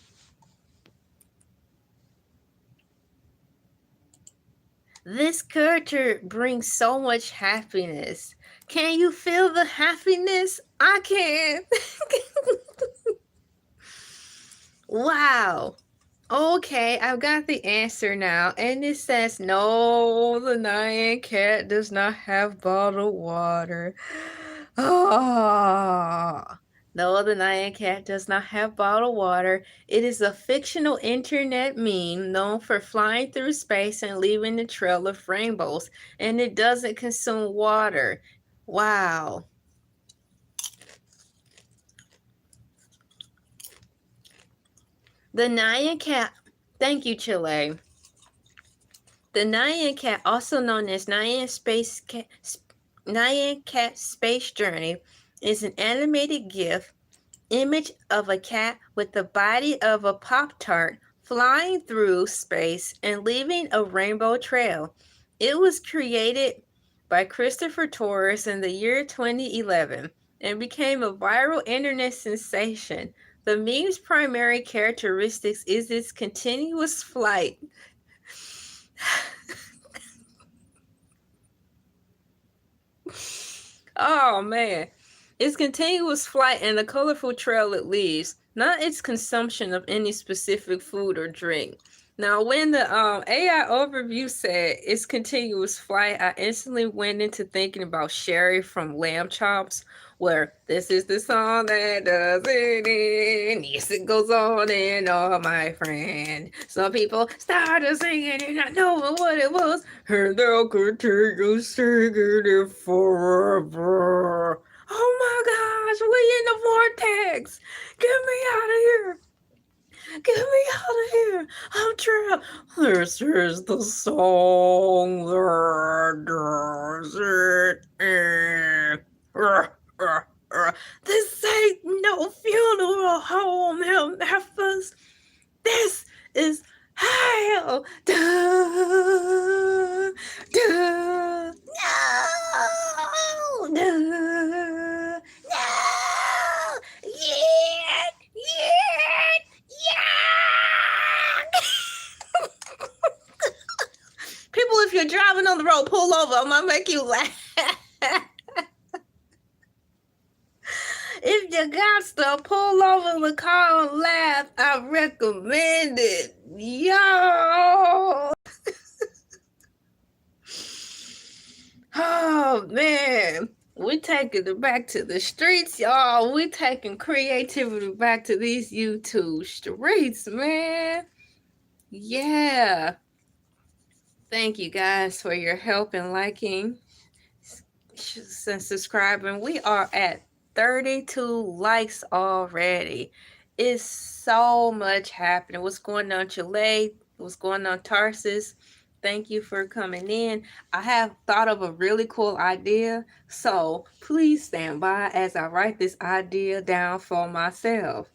This character brings so much happiness. Can you feel the happiness? I can. Wow. Okay, I've got the answer now. And it says, no, the Nyan Cat does not have bottled water. Oh. No, the Nyan Cat does not have bottled water. It is a fictional internet meme known for flying through space and leaving a trail of rainbows. And it doesn't consume water. Wow. The Nyan Cat, thank you, Chile. The Nyan Cat, also known as Nyan Cat Space Journey, is an animated GIF image of a cat with the body of a Pop-Tart flying through space and leaving a rainbow trail. It was created by Christopher Torres in the year 2011 and became a viral internet sensation. The meme's primary characteristics is its continuous flight. Oh man, its continuous flight and the colorful trail it leaves, not its consumption of any specific food or drink. Now, when the AI overview said its continuous flight, I instantly went into thinking about Sherry from Lamb Chops, where this is the song that does it end. Yes, it goes on and on, my friend. Some people started singing and not knowing what it was, and they'll continue singing it forever. Oh my gosh, we in the vortex. Get me out of here. Get me out of here. I'm trapped. This is the song that does it. This ain't no funeral home in Memphis. This is hell. Duh, duh, no, duh, no, yeah, yeah. People, if you're driving on the road, pull over. I'm gonna make you laugh. If you got to pull over the car and laugh, I recommend it. Yo. Oh man. We taking it back to the streets, y'all. We taking creativity back to these YouTube streets, man. Yeah. Thank you guys for your help and liking and subscribing. We are at 32 likes already. It's so much happening. What's going on, Chile? What's going on, Tarsus? Thank you for coming in. I have thought of a really cool idea, so please stand by as I write this idea down for myself.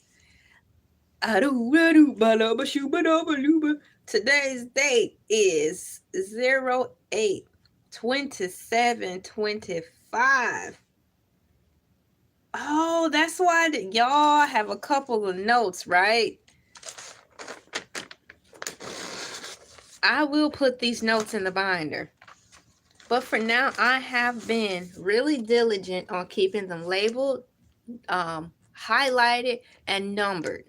Today's date is 08/27/25. Oh, that's why y'all have a couple of notes, right? I will put these notes in the binder. But for now, I have been really diligent on keeping them labeled, highlighted, and numbered.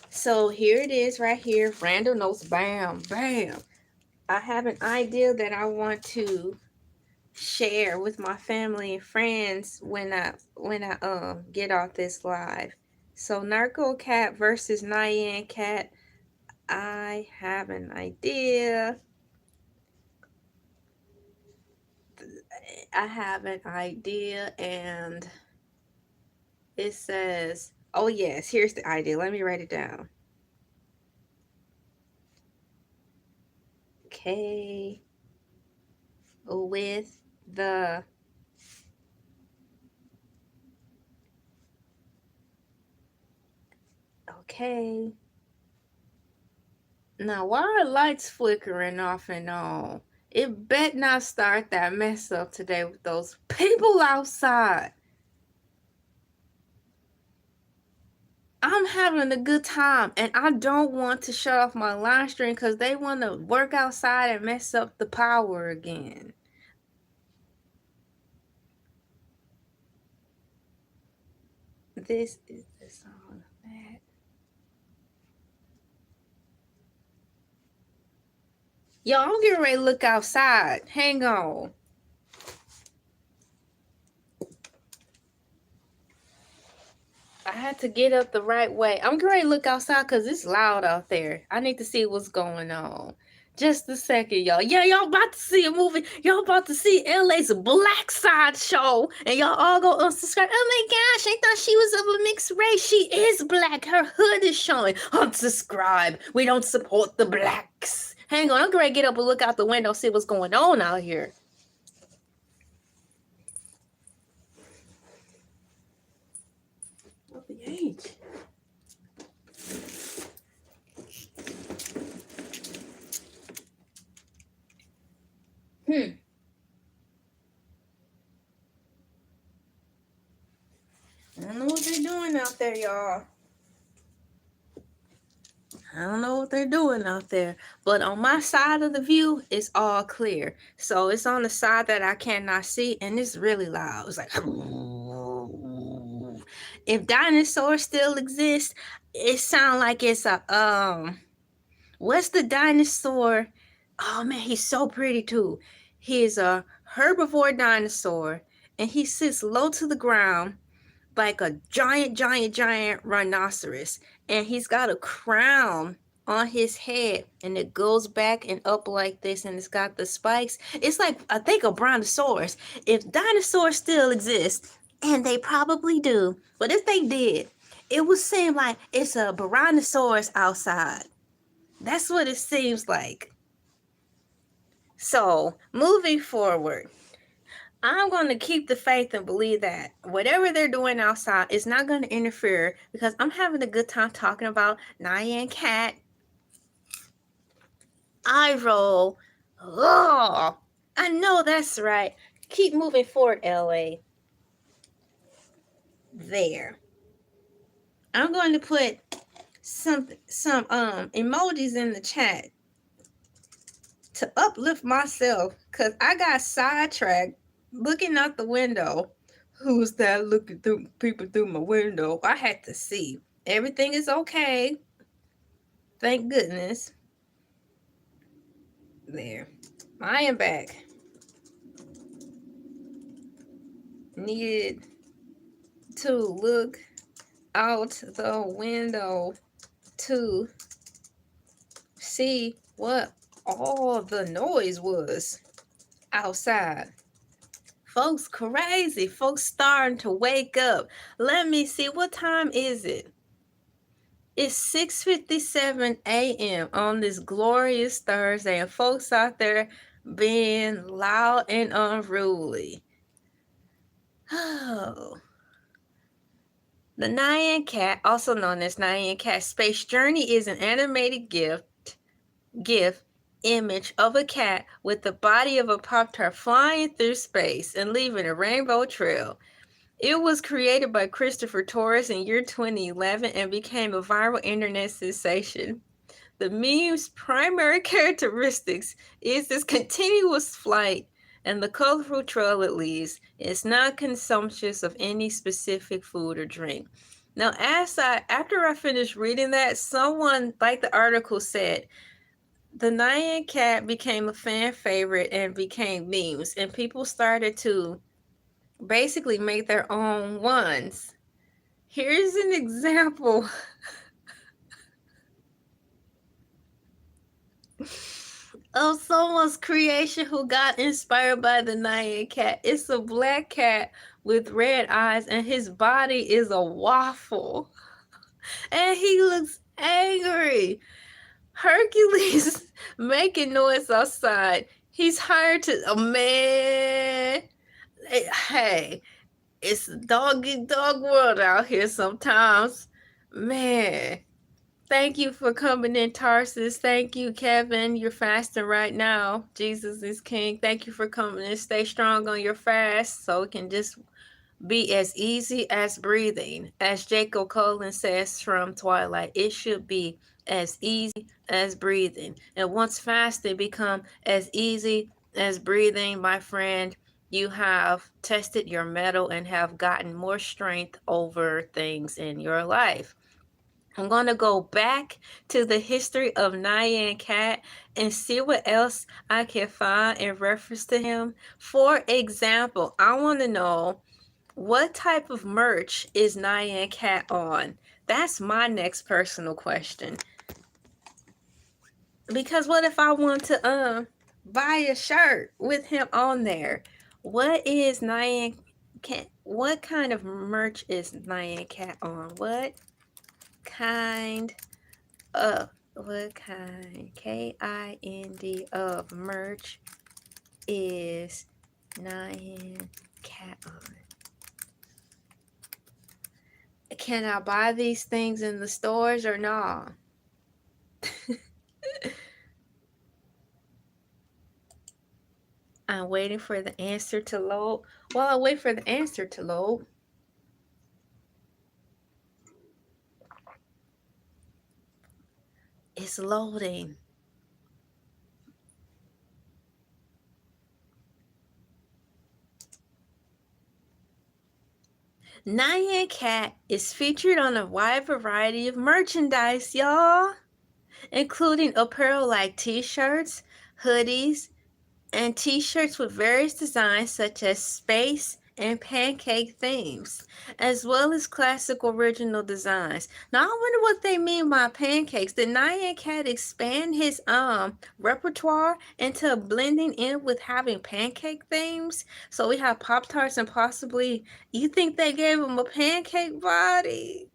So here it is right here. Random notes. Bam, bam. I have an idea that I want to share with my family and friends when I get off this live. So Narco Cat versus Nyan Cat. I have an idea. And it says, oh yes, here's the idea. Let me write it down. Okay. With the okay. Now, why are lights flickering off and on? It bet not start that mess up today with those people outside. I'm having a good time, and I don't want to shut off my live stream because they want to work outside and mess up the power again. This is the song that. Yo, I'm getting ready to look outside. Hang on. I had to get up the right way. I'm getting ready to look outside because it's loud out there. I need to see what's going on. Just a second, y'all. Yeah, y'all about to see a movie. Y'all about to see LA's Black Side show. And y'all all go unsubscribe. Oh my gosh, I thought she was of a mixed race. She is black. Her hood is showing. Unsubscribe. We don't support the blacks. Hang on, I'm going to get up and look out the window, see what's going on out here. What the H? I don't know what they're doing out there, y'all. I don't know what they're doing out there. But on my side of the view, it's all clear. So it's on the side that I cannot see, and it's really loud. It's like, if dinosaurs still exist, it sounds like it's a, what's the dinosaur? Oh man, he's so pretty too. He's a herbivore dinosaur, and he sits low to the ground like a giant rhinoceros, and he's got a crown on his head, and it goes back and up like this, and it's got the spikes. It's like, I think, a brontosaurus. If dinosaurs still exist, and they probably do, but if they did, it would seem like it's a brontosaurus outside. That's what it seems like. So moving forward, I'm going to keep the faith and believe that whatever they're doing outside is not going to interfere, because I'm having a good time talking about Nyan Cat. Eye roll. Oh, I know that's right. Keep moving forward, LA. There. I'm going to put some emojis in the chat to uplift myself, because I got sidetracked looking out the window. Who's that looking through people through my window? I had to see. Everything is okay. Thank goodness. There. I am back. Needed to look out the window to see what all the noise was outside. Folks crazy. Folks starting to wake up. Let me see. What time is it? It's 6:57 a.m. on this glorious Thursday, and folks out there being loud and unruly. Oh. The Nyan Cat, also known as Nyan Cat Space Journey, is an animated GIF image of a cat with the body of a Pop-Tart flying through space and leaving a rainbow trail. It was created by Christopher Torres in year 2011 and became a viral internet sensation. The meme's primary characteristics is its continuous flight and the colorful trail it leaves. It's not consumptuous of any specific food or drink. Now, after I finished reading that, someone, like the article said, the Nyan Cat became a fan favorite and became memes, and people started to basically make their own ones. Here's an example of someone's creation who got inspired by the Nyan Cat. It's a black cat with red eyes, and his body is a waffle. And he looks angry. Hercules making noise outside. He's hired to a man. Hey, it's a dog eat dog world out here sometimes. Man. Thank you for coming in, Tarsus. Thank you, Kevin. You're fasting right now. Jesus is King. Thank you for coming in. Stay strong on your fast so it can just be as easy as breathing. As Jacob Colin says from Twilight, it should be as easy as breathing. And once fasting become as easy as breathing, my friend, you have tested your mettle and have gotten more strength over things in your life. I'm going to go back to the history of Nyan Cat and see what else I can find in reference to him. For example, I want to know, what type of merch is Nyan Cat on? That's my next personal question. Because what if I want to buy a shirt with him on there? What is Nyan Cat? What kind of merch is Nyan Cat on? What kind Kind of merch is Nyan Cat on? Can I buy these things in the stores or not? I'm waiting for the answer to load. While I wait for the answer to load, it's loading. Nyan Cat is featured on a wide variety of merchandise, y'all, including apparel like t-shirts, hoodies, and t-shirts with various designs such as space and pancake themes, as well as classic original designs. Now I wonder what they mean by pancakes. Did Nyan Cat expand his repertoire into blending in with having pancake themes? So we have Pop-Tarts and possibly, you think they gave him a pancake body?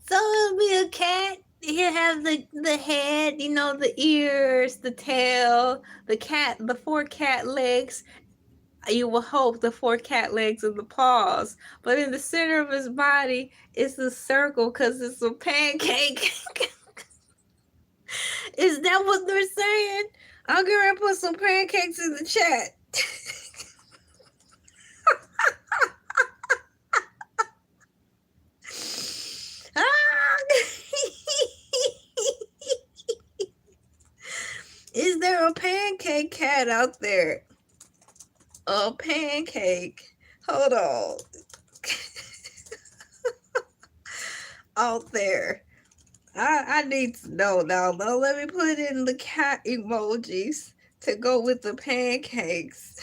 So it'll be a cat. He'll have the head, you know, the ears, the tail, the 4 cat legs. You will hope the 4 cat legs and the paws. But in the center of his body is a circle because it's a pancake. Is that what they're saying? I'm gonna put some pancakes in the chat. Is there a pancake cat out there? A pancake. Hold on. out there? I need to know now. Though, let me put in the cat emojis to go with the pancakes.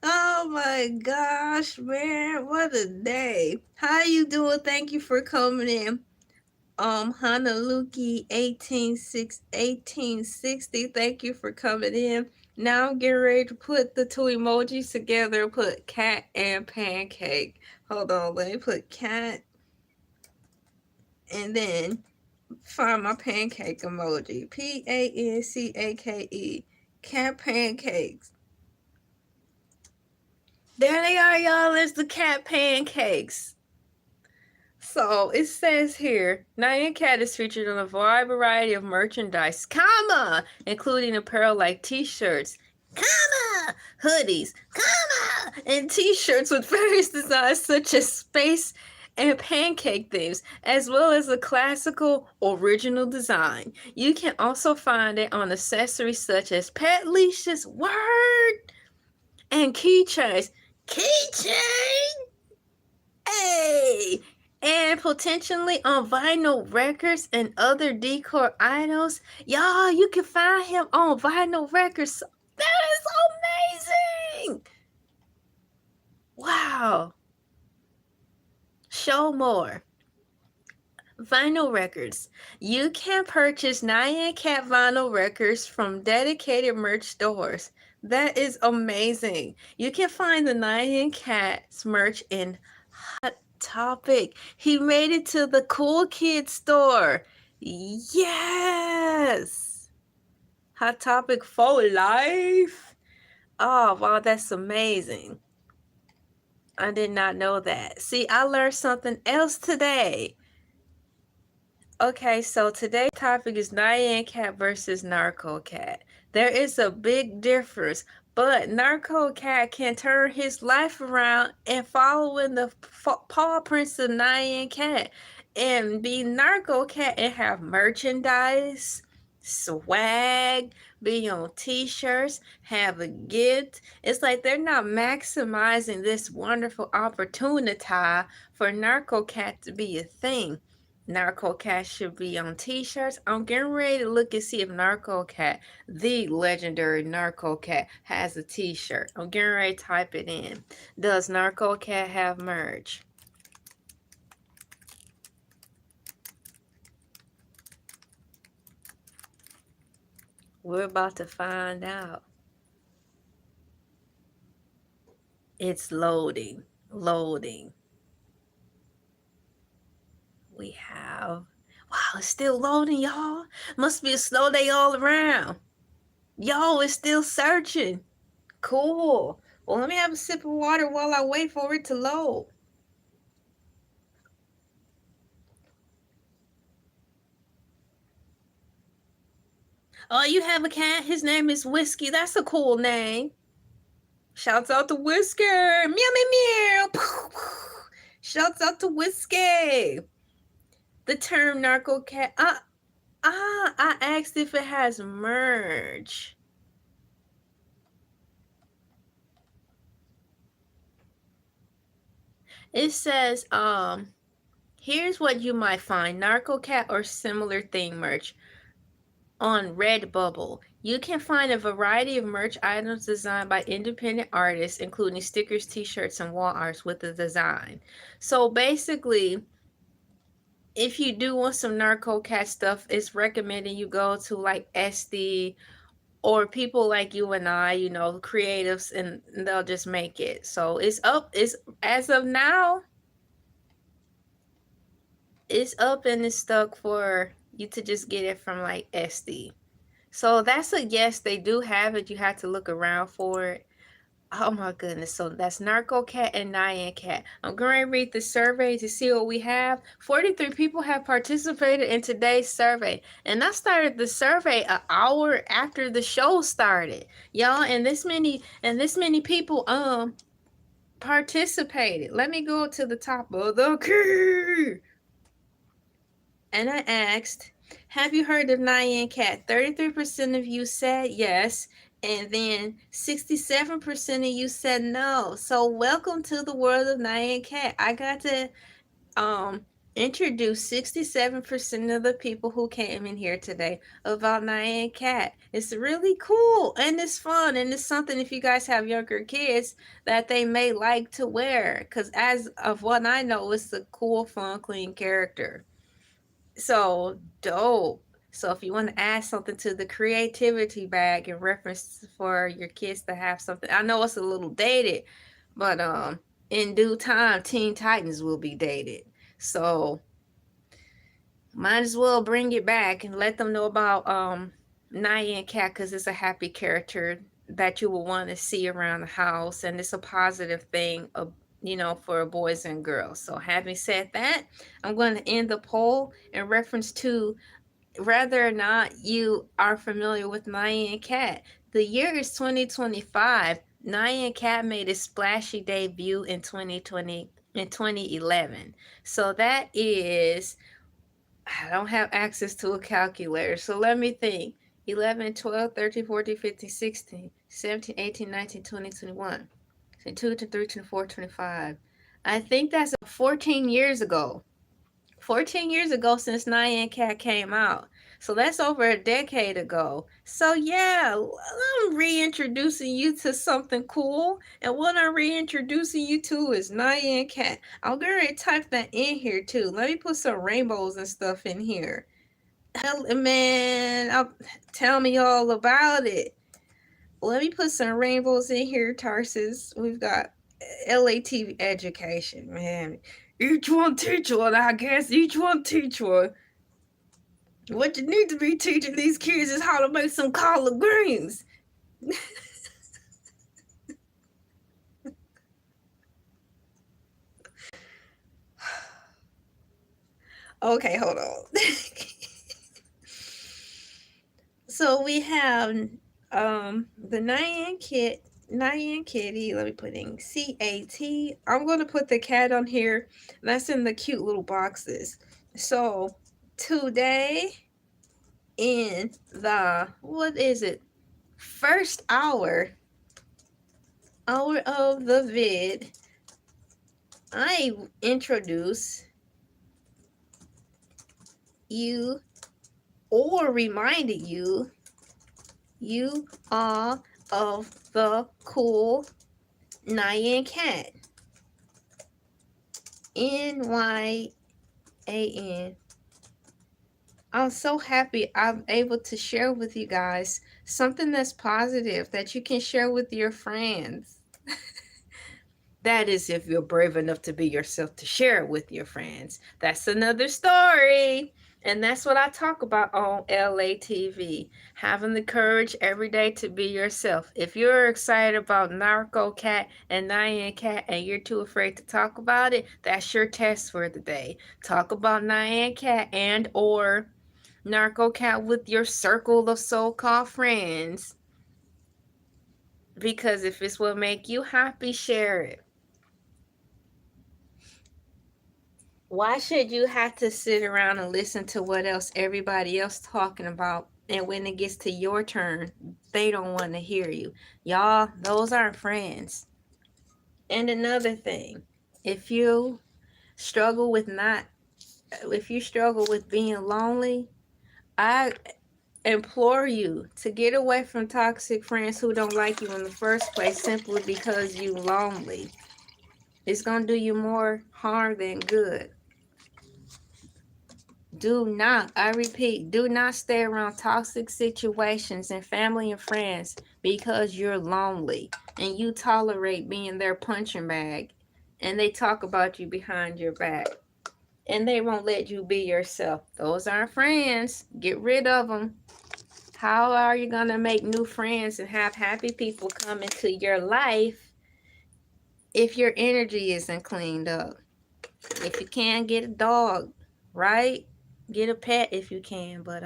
Oh my gosh, man, what a day. How you doing? Thank you for coming in. Hanaluki 1860, thank you for coming in. Now I'm getting ready to put the two emojis together and put cat and pancake. Hold on, let me put cat and then find my pancake emoji. Pancake. Cat pancakes. There they are, y'all. There's the cat pancakes. So it says here, Nyan Cat is featured on a wide variety of merchandise, including apparel like t-shirts, hoodies, and t-shirts with various designs such as space and pancake themes, as well as a classical original design. You can also find it on accessories such as pet leashes, and keychains. Hey! And potentially on vinyl records and other decor items. Y'all, you can find him on vinyl records. That is amazing! Wow. Show more. Vinyl records. You can purchase Nyan Cat vinyl records from dedicated merch stores. That is amazing. You can find the Nyan Cat's merch in Hot Topic. He made it to the Cool Kids store. Yes. Hot Topic for life. Oh, wow, that's amazing. I did not know that. See, I learned something else today. Okay, so today's topic is Nyan Cat versus Narco Cat. There is a big difference, but Narco Cat can turn his life around and follow in the paw prints of Nyan Cat and be Narco Cat and have merchandise, swag, be on t-shirts, have a gift. It's like they're not maximizing this wonderful opportunity for Narco Cat to be a thing. Narco Cat should be on t-shirts. I'm getting ready to look and see if Narco Cat, the legendary Narco Cat, has a t-shirt. I'm getting ready to type it in. Does Narco Cat have merch? We're about to find out. It's loading. We have, wow, it's still loading, y'all. Must be a slow day all around. Y'all, it's still searching. Cool. Well, let me have a sip of water while I wait for it to load. Oh, you have a cat? His name is Whiskey. That's a cool name. Shouts out to Whiskey. Meow, meow, meow. Shouts out to Whiskey. The term Narco Cat. I asked if it has merch. It says, here's what you might find: Narco Cat or similar thing merch on Redbubble. You can find a variety of merch items designed by independent artists, including stickers, t-shirts, and wall arts with the design. So basically, if you do want some Narco Cat stuff, it's recommended you go to like SD or people like you and I, you know, creatives, and they'll just make it. So it's up. It's as of now, it's up and it's stuck for you to just get it from like SD. So that's a yes, they do have it. You have to look around for it. Oh my goodness. So that's Narco Cat and Nyan Cat. I'm going to read the survey to see what we have. 43 people have participated in today's survey. And I started the survey an hour after the show started. Y'all, and this many people participated. Let me go to the top of the queue. And I asked, have you heard of Nyan Cat? 33% of you said yes, And then 67% of you said no. So welcome to the world of Nyan Cat. I got to um introduce 67% of the people who came in here today about Nyan Cat. It's really cool and it's fun and it's something, if you guys have younger kids, that they may like to wear, because as of what I know, it's a cool, fun, clean character. So dope. So if you want to add something to the creativity bag in reference for your kids to have something, I know it's a little dated, but in due time, Teen Titans will be dated. So might as well bring it back and let them know about Nyan Cat, because it's a happy character that you will want to see around the house, and it's a positive thing, for boys and girls. So having said that, I'm going to end the poll in reference to whether or not you are familiar with Nyan Cat. The year is 2025. Nyan Cat made its splashy debut in 2011. So that is, I don't have access to a calculator, so let me think. 11, 12, 13, 14, 15, 16, 17, 18, 19, 20, 21, 22, 23, 24, 25. I think that's 14 years ago. 14 years ago since Nyan Cat came out. So that's over a decade ago. So yeah, I'm reintroducing you to something cool. And what I'm reintroducing you to is Nyan Cat. I'm going to type that in here too. Let me put some rainbows and stuff in here. Hell, man, tell me all about it. Let me put some rainbows in here, Tarsus. We've got Elay TV education, man. Each one teach one, I guess. Each one teach one. What you need to be teaching these kids is how to make some collard greens. Okay, hold on. So we have the Nyan Kitty. Let me put in CAT. I'm gonna put the cat on here. That's in the cute little boxes. So today in the, what is it, first hour of the vid, I introduce you, or reminded you are of the cool Nyan Cat. NYAN. I'm so happy I'm able to share with you guys something that's positive that you can share with your friends. That is, if you're brave enough to be yourself to share it with your friends. That's another story. And that's what I talk about on Elay TV. Having the courage every day to be yourself. If you're excited about Narco Cat and Nyan Cat and you're too afraid to talk about it, that's your test for the day. Talk about Nyan Cat and or Narco Cat with your circle of so-called friends. Because if it's what make you happy, share it. Why should you have to sit around and listen to what else everybody else talking about, and when it gets to your turn, they don't want to hear you? Y'all, those aren't friends. And another thing, if you struggle with being lonely, I implore you to get away from toxic friends who don't like you in the first place simply because you lonely. It's gonna do you more harm than good. Do not, I repeat, do not stay around toxic situations and family and friends because you're lonely and you tolerate being their punching bag, and they talk about you behind your back and they won't let you be yourself. Those aren't friends. Get rid of them. How are you going to make new friends and have happy people come into your life if your energy isn't cleaned up? If you can, get a dog, right? Get a pet if you can. But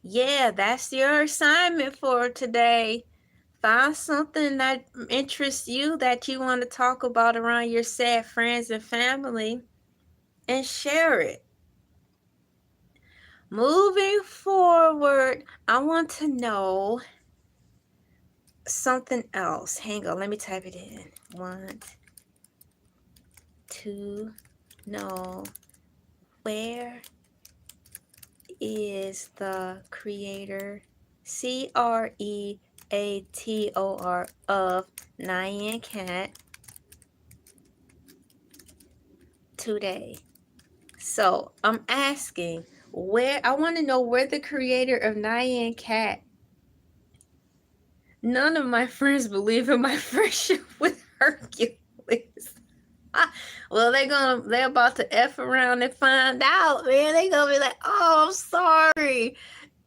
yeah, that's your assignment for today. Find something that interests you that you want to talk about around your sad friends and family and share it. Moving forward, I want to know something else. Hang on, let me type it in. Want to know where is the creator, Creator of Nyan Cat today. So I'm asking, where I want to know where the creator of Nyan Cat. None of my friends believe in my friendship with Hercules. Well, they're about to F around and find out, man. They gonna be like, oh, I'm sorry.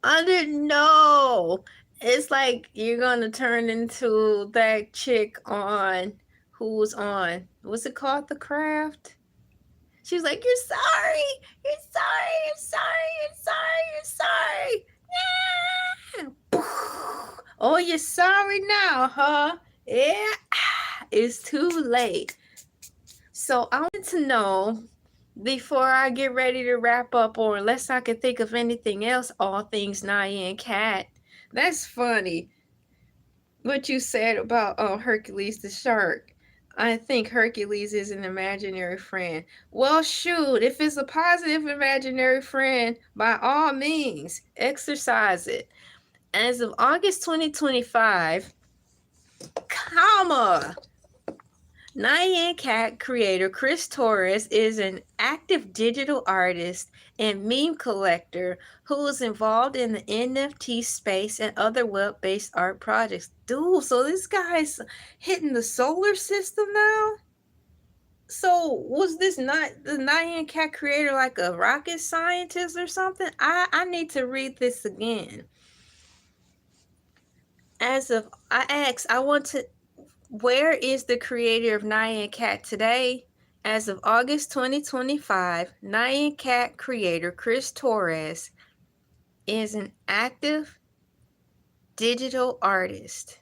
I didn't know. It's like you're gonna turn into that chick on who's on, what's it called? The Craft? She was like, you're sorry, you're sorry, you're sorry, you're sorry, you're sorry. Yeah. Oh, you're sorry now, huh? Yeah. It's too late. So I want to know, before I get ready to wrap up, or unless I can think of anything else, all things Nyan Cat. That's funny what you said about Hercules the shark. I think Hercules is an imaginary friend. Well, shoot, if it's a positive imaginary friend, by all means, exercise it. As of August 2025, comma, Nyan Cat creator Chris Torres is an active digital artist and meme collector who is involved in the NFT space and other web-based art projects. Dude, so this guy's hitting the solar system now? So was this not the Nyan Cat creator like a rocket scientist or something? I need to read this again. I want to, where is the creator of Nyan Cat today? As of August 2025, Nyan Cat creator Chris Torres is an active digital artist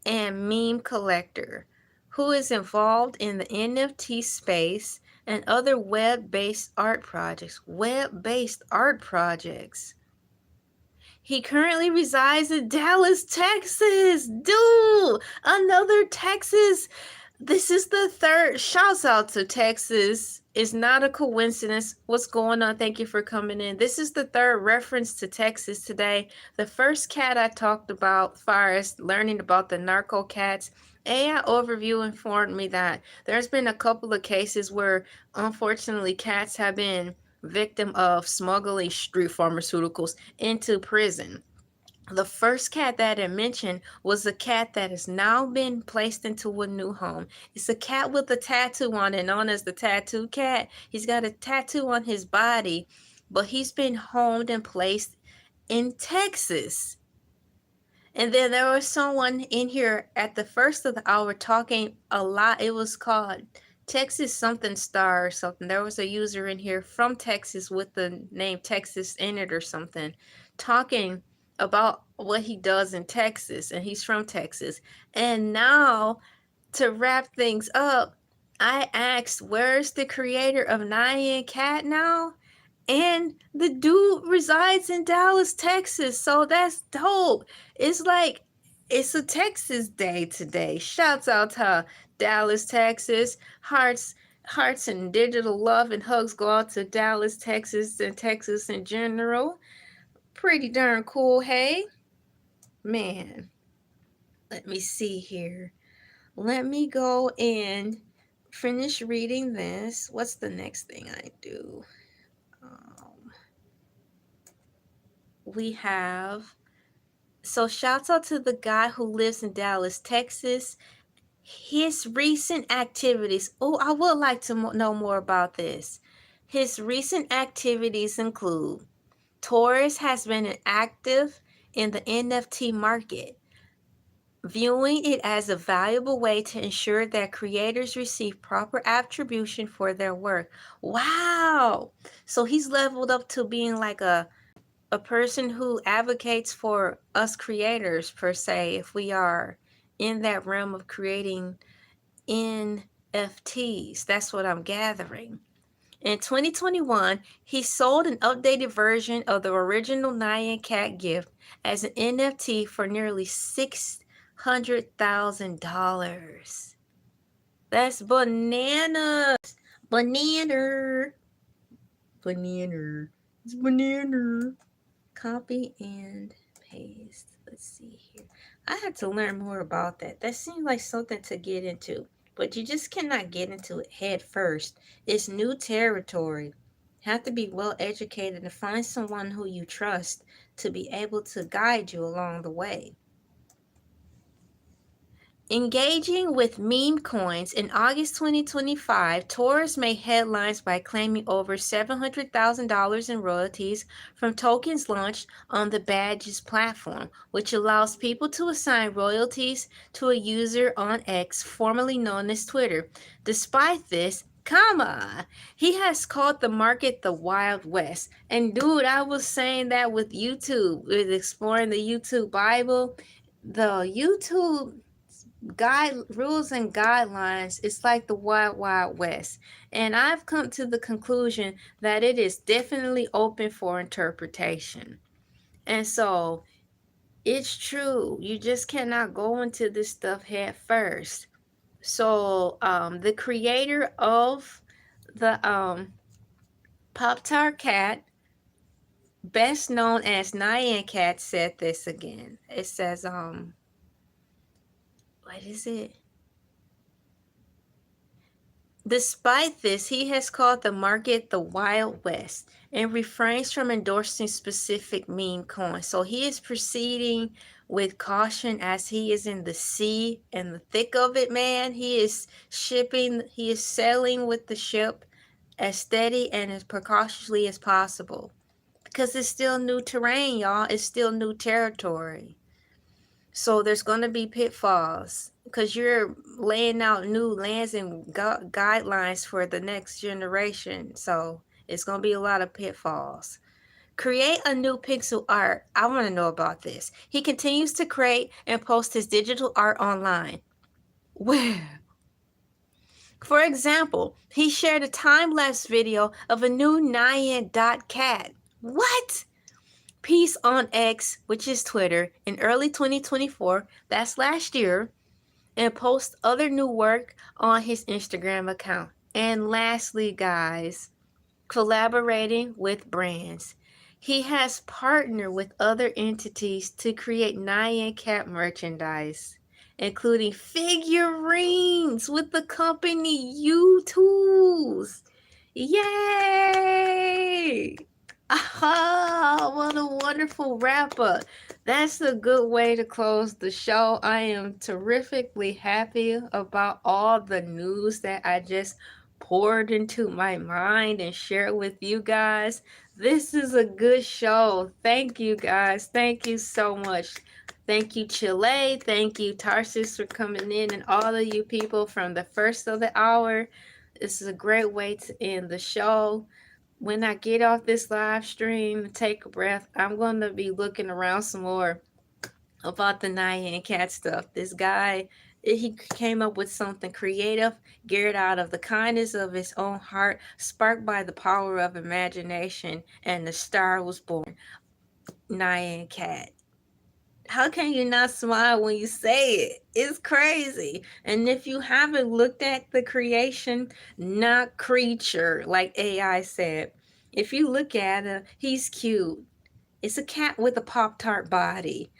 and meme collector who is involved in the NFT space and other web-based art projects. Web-based art projects. He currently resides in Dallas, Texas. Dude, another Texas. This is the third. Shouts out to Texas. It's not a coincidence. What's going on? Thank you for coming in. This is the third reference to Texas today. The first cat I talked about, far as learning about the narco cats, AI overview informed me that there's been a couple of cases where, unfortunately, cats have been victim of smuggling street pharmaceuticals into prison. The first cat that I mentioned was a cat that has now been placed into a new home. It's a cat with a tattoo on it, known as the tattoo cat. He's got a tattoo on his body, but he's been homed and placed in Texas. And then there was someone in here at the first of the hour talking a lot. It was called Texas something star or something. There was a user in here from Texas with the name Texas in it or something, talking about what he does in Texas, and he's from Texas. And now, to wrap things up, I asked, where's the creator of Nyan Cat now? And the dude resides in Dallas, Texas. So that's dope. It's like, it's a Texas day today. Shouts out to Dallas, Texas. Hearts and digital love and hugs go out to Dallas, Texas, and Texas in general. Pretty darn cool, hey? Man, let me see here. Let me go and finish reading this. What's the next thing I do? We have, so shouts out to the guy who lives in Dallas, Texas. His recent activities. Oh, I would like to know more about this. His recent activities include Torres has been active in the NFT market, viewing it as a valuable way to ensure that creators receive proper attribution for their work. Wow. So he's leveled up to being like a person who advocates for us creators, per se, if we are in that realm of creating NFTs. That's what I'm gathering. In 2021, he sold an updated version of the original Nyan Cat gift as an NFT for nearly $6 $500,000. That's bananas. Banana. Banana. It's banana. Copy and paste. Let's see here. I had to learn more about that. That seems like something to get into, but you just cannot get into it head first. It's new territory. You have to be well educated and find someone who you trust to be able to guide you along the way. Engaging with meme coins in August 2025, Taurus made headlines by claiming over $700,000 in royalties from tokens launched on the VIDS platform, which allows people to assign royalties to a user on X, formerly known as Twitter. Despite this, he has called the market the Wild West. And dude, I was saying that with YouTube, with exploring the YouTube Bible, the YouTube rules and guidelines, it's like the wild west, and I've come to the conclusion that it is definitely open for interpretation. And so it's true, you just cannot go into this stuff head first. So the creator of the Pop-Tart cat, best known as Nyan Cat, said this again. It says what is it? Despite this, he has called the market the Wild West and refrains from endorsing specific meme coins. So he is proceeding with caution as he is in the sea and the thick of it, man. He is sailing with the ship as steady and as precautiously as possible. Because it's still new terrain, y'all. It's still new territory. So there's going to be pitfalls because you're laying out new lands and guidelines for the next generation. So it's going to be a lot of pitfalls. Create a new pixel art. I want to know about this. He continues to create and post his digital art online. Where? For example, he shared a time-lapse video of a new Nyan Cat. What? Piece on X, which is Twitter, in early 2024, that's last year, and post other new work on his Instagram account. And lastly, guys, collaborating with brands. He has partnered with other entities to create Nyan Cat merchandise, including figurines with the company U-Tools. Yay! Ah, what a wonderful wrap up. That's a good way to close the show. I am terrifically happy about all the news that I just poured into my mind and shared with you guys. This is a good show. Thank you, guys. Thank you so much. Thank you, Chile. Thank you, Tarsus, for coming in, and all of you people from the first of the hour. This is a great way to end the show. When I get off this live stream, take a breath, I'm going to be looking around some more about the Nyan Cat stuff. This guy, he came up with something creative, geared out of the kindness of his own heart, sparked by the power of imagination, and the star was born. Nyan Cat. How can you not smile when you say it? It's crazy. And if you haven't looked at the creation, not creature, like AI said, if you look at him, he's cute. It's a cat with a Pop-Tart body.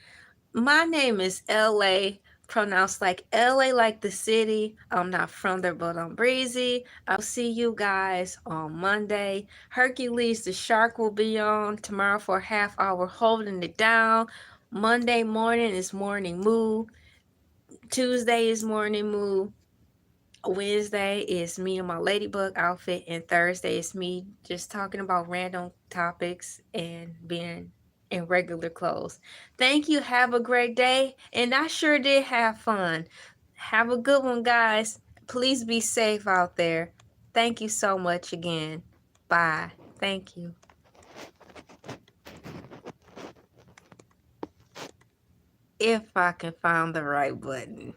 My name is LA, pronounced like LA, like the city. I'm not from there, but I'm breezy. I'll see you guys on Monday. Hercules the shark will be on tomorrow for a half hour holding it down. Monday morning is morning moo. Tuesday is morning moo. Wednesday is me in my ladybug outfit, and Thursday is me just talking about random topics and being in regular clothes. Thank you. Have a great day. And I sure did have fun. Have a good one, guys. Please be safe out there. Thank you so much again. Bye. Thank you. If I can find the right button.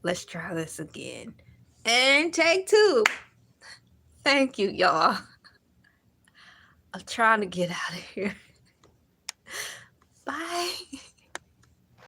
Let's try this again. And take two. Thank you, y'all. I'm trying to get out of here. Bye.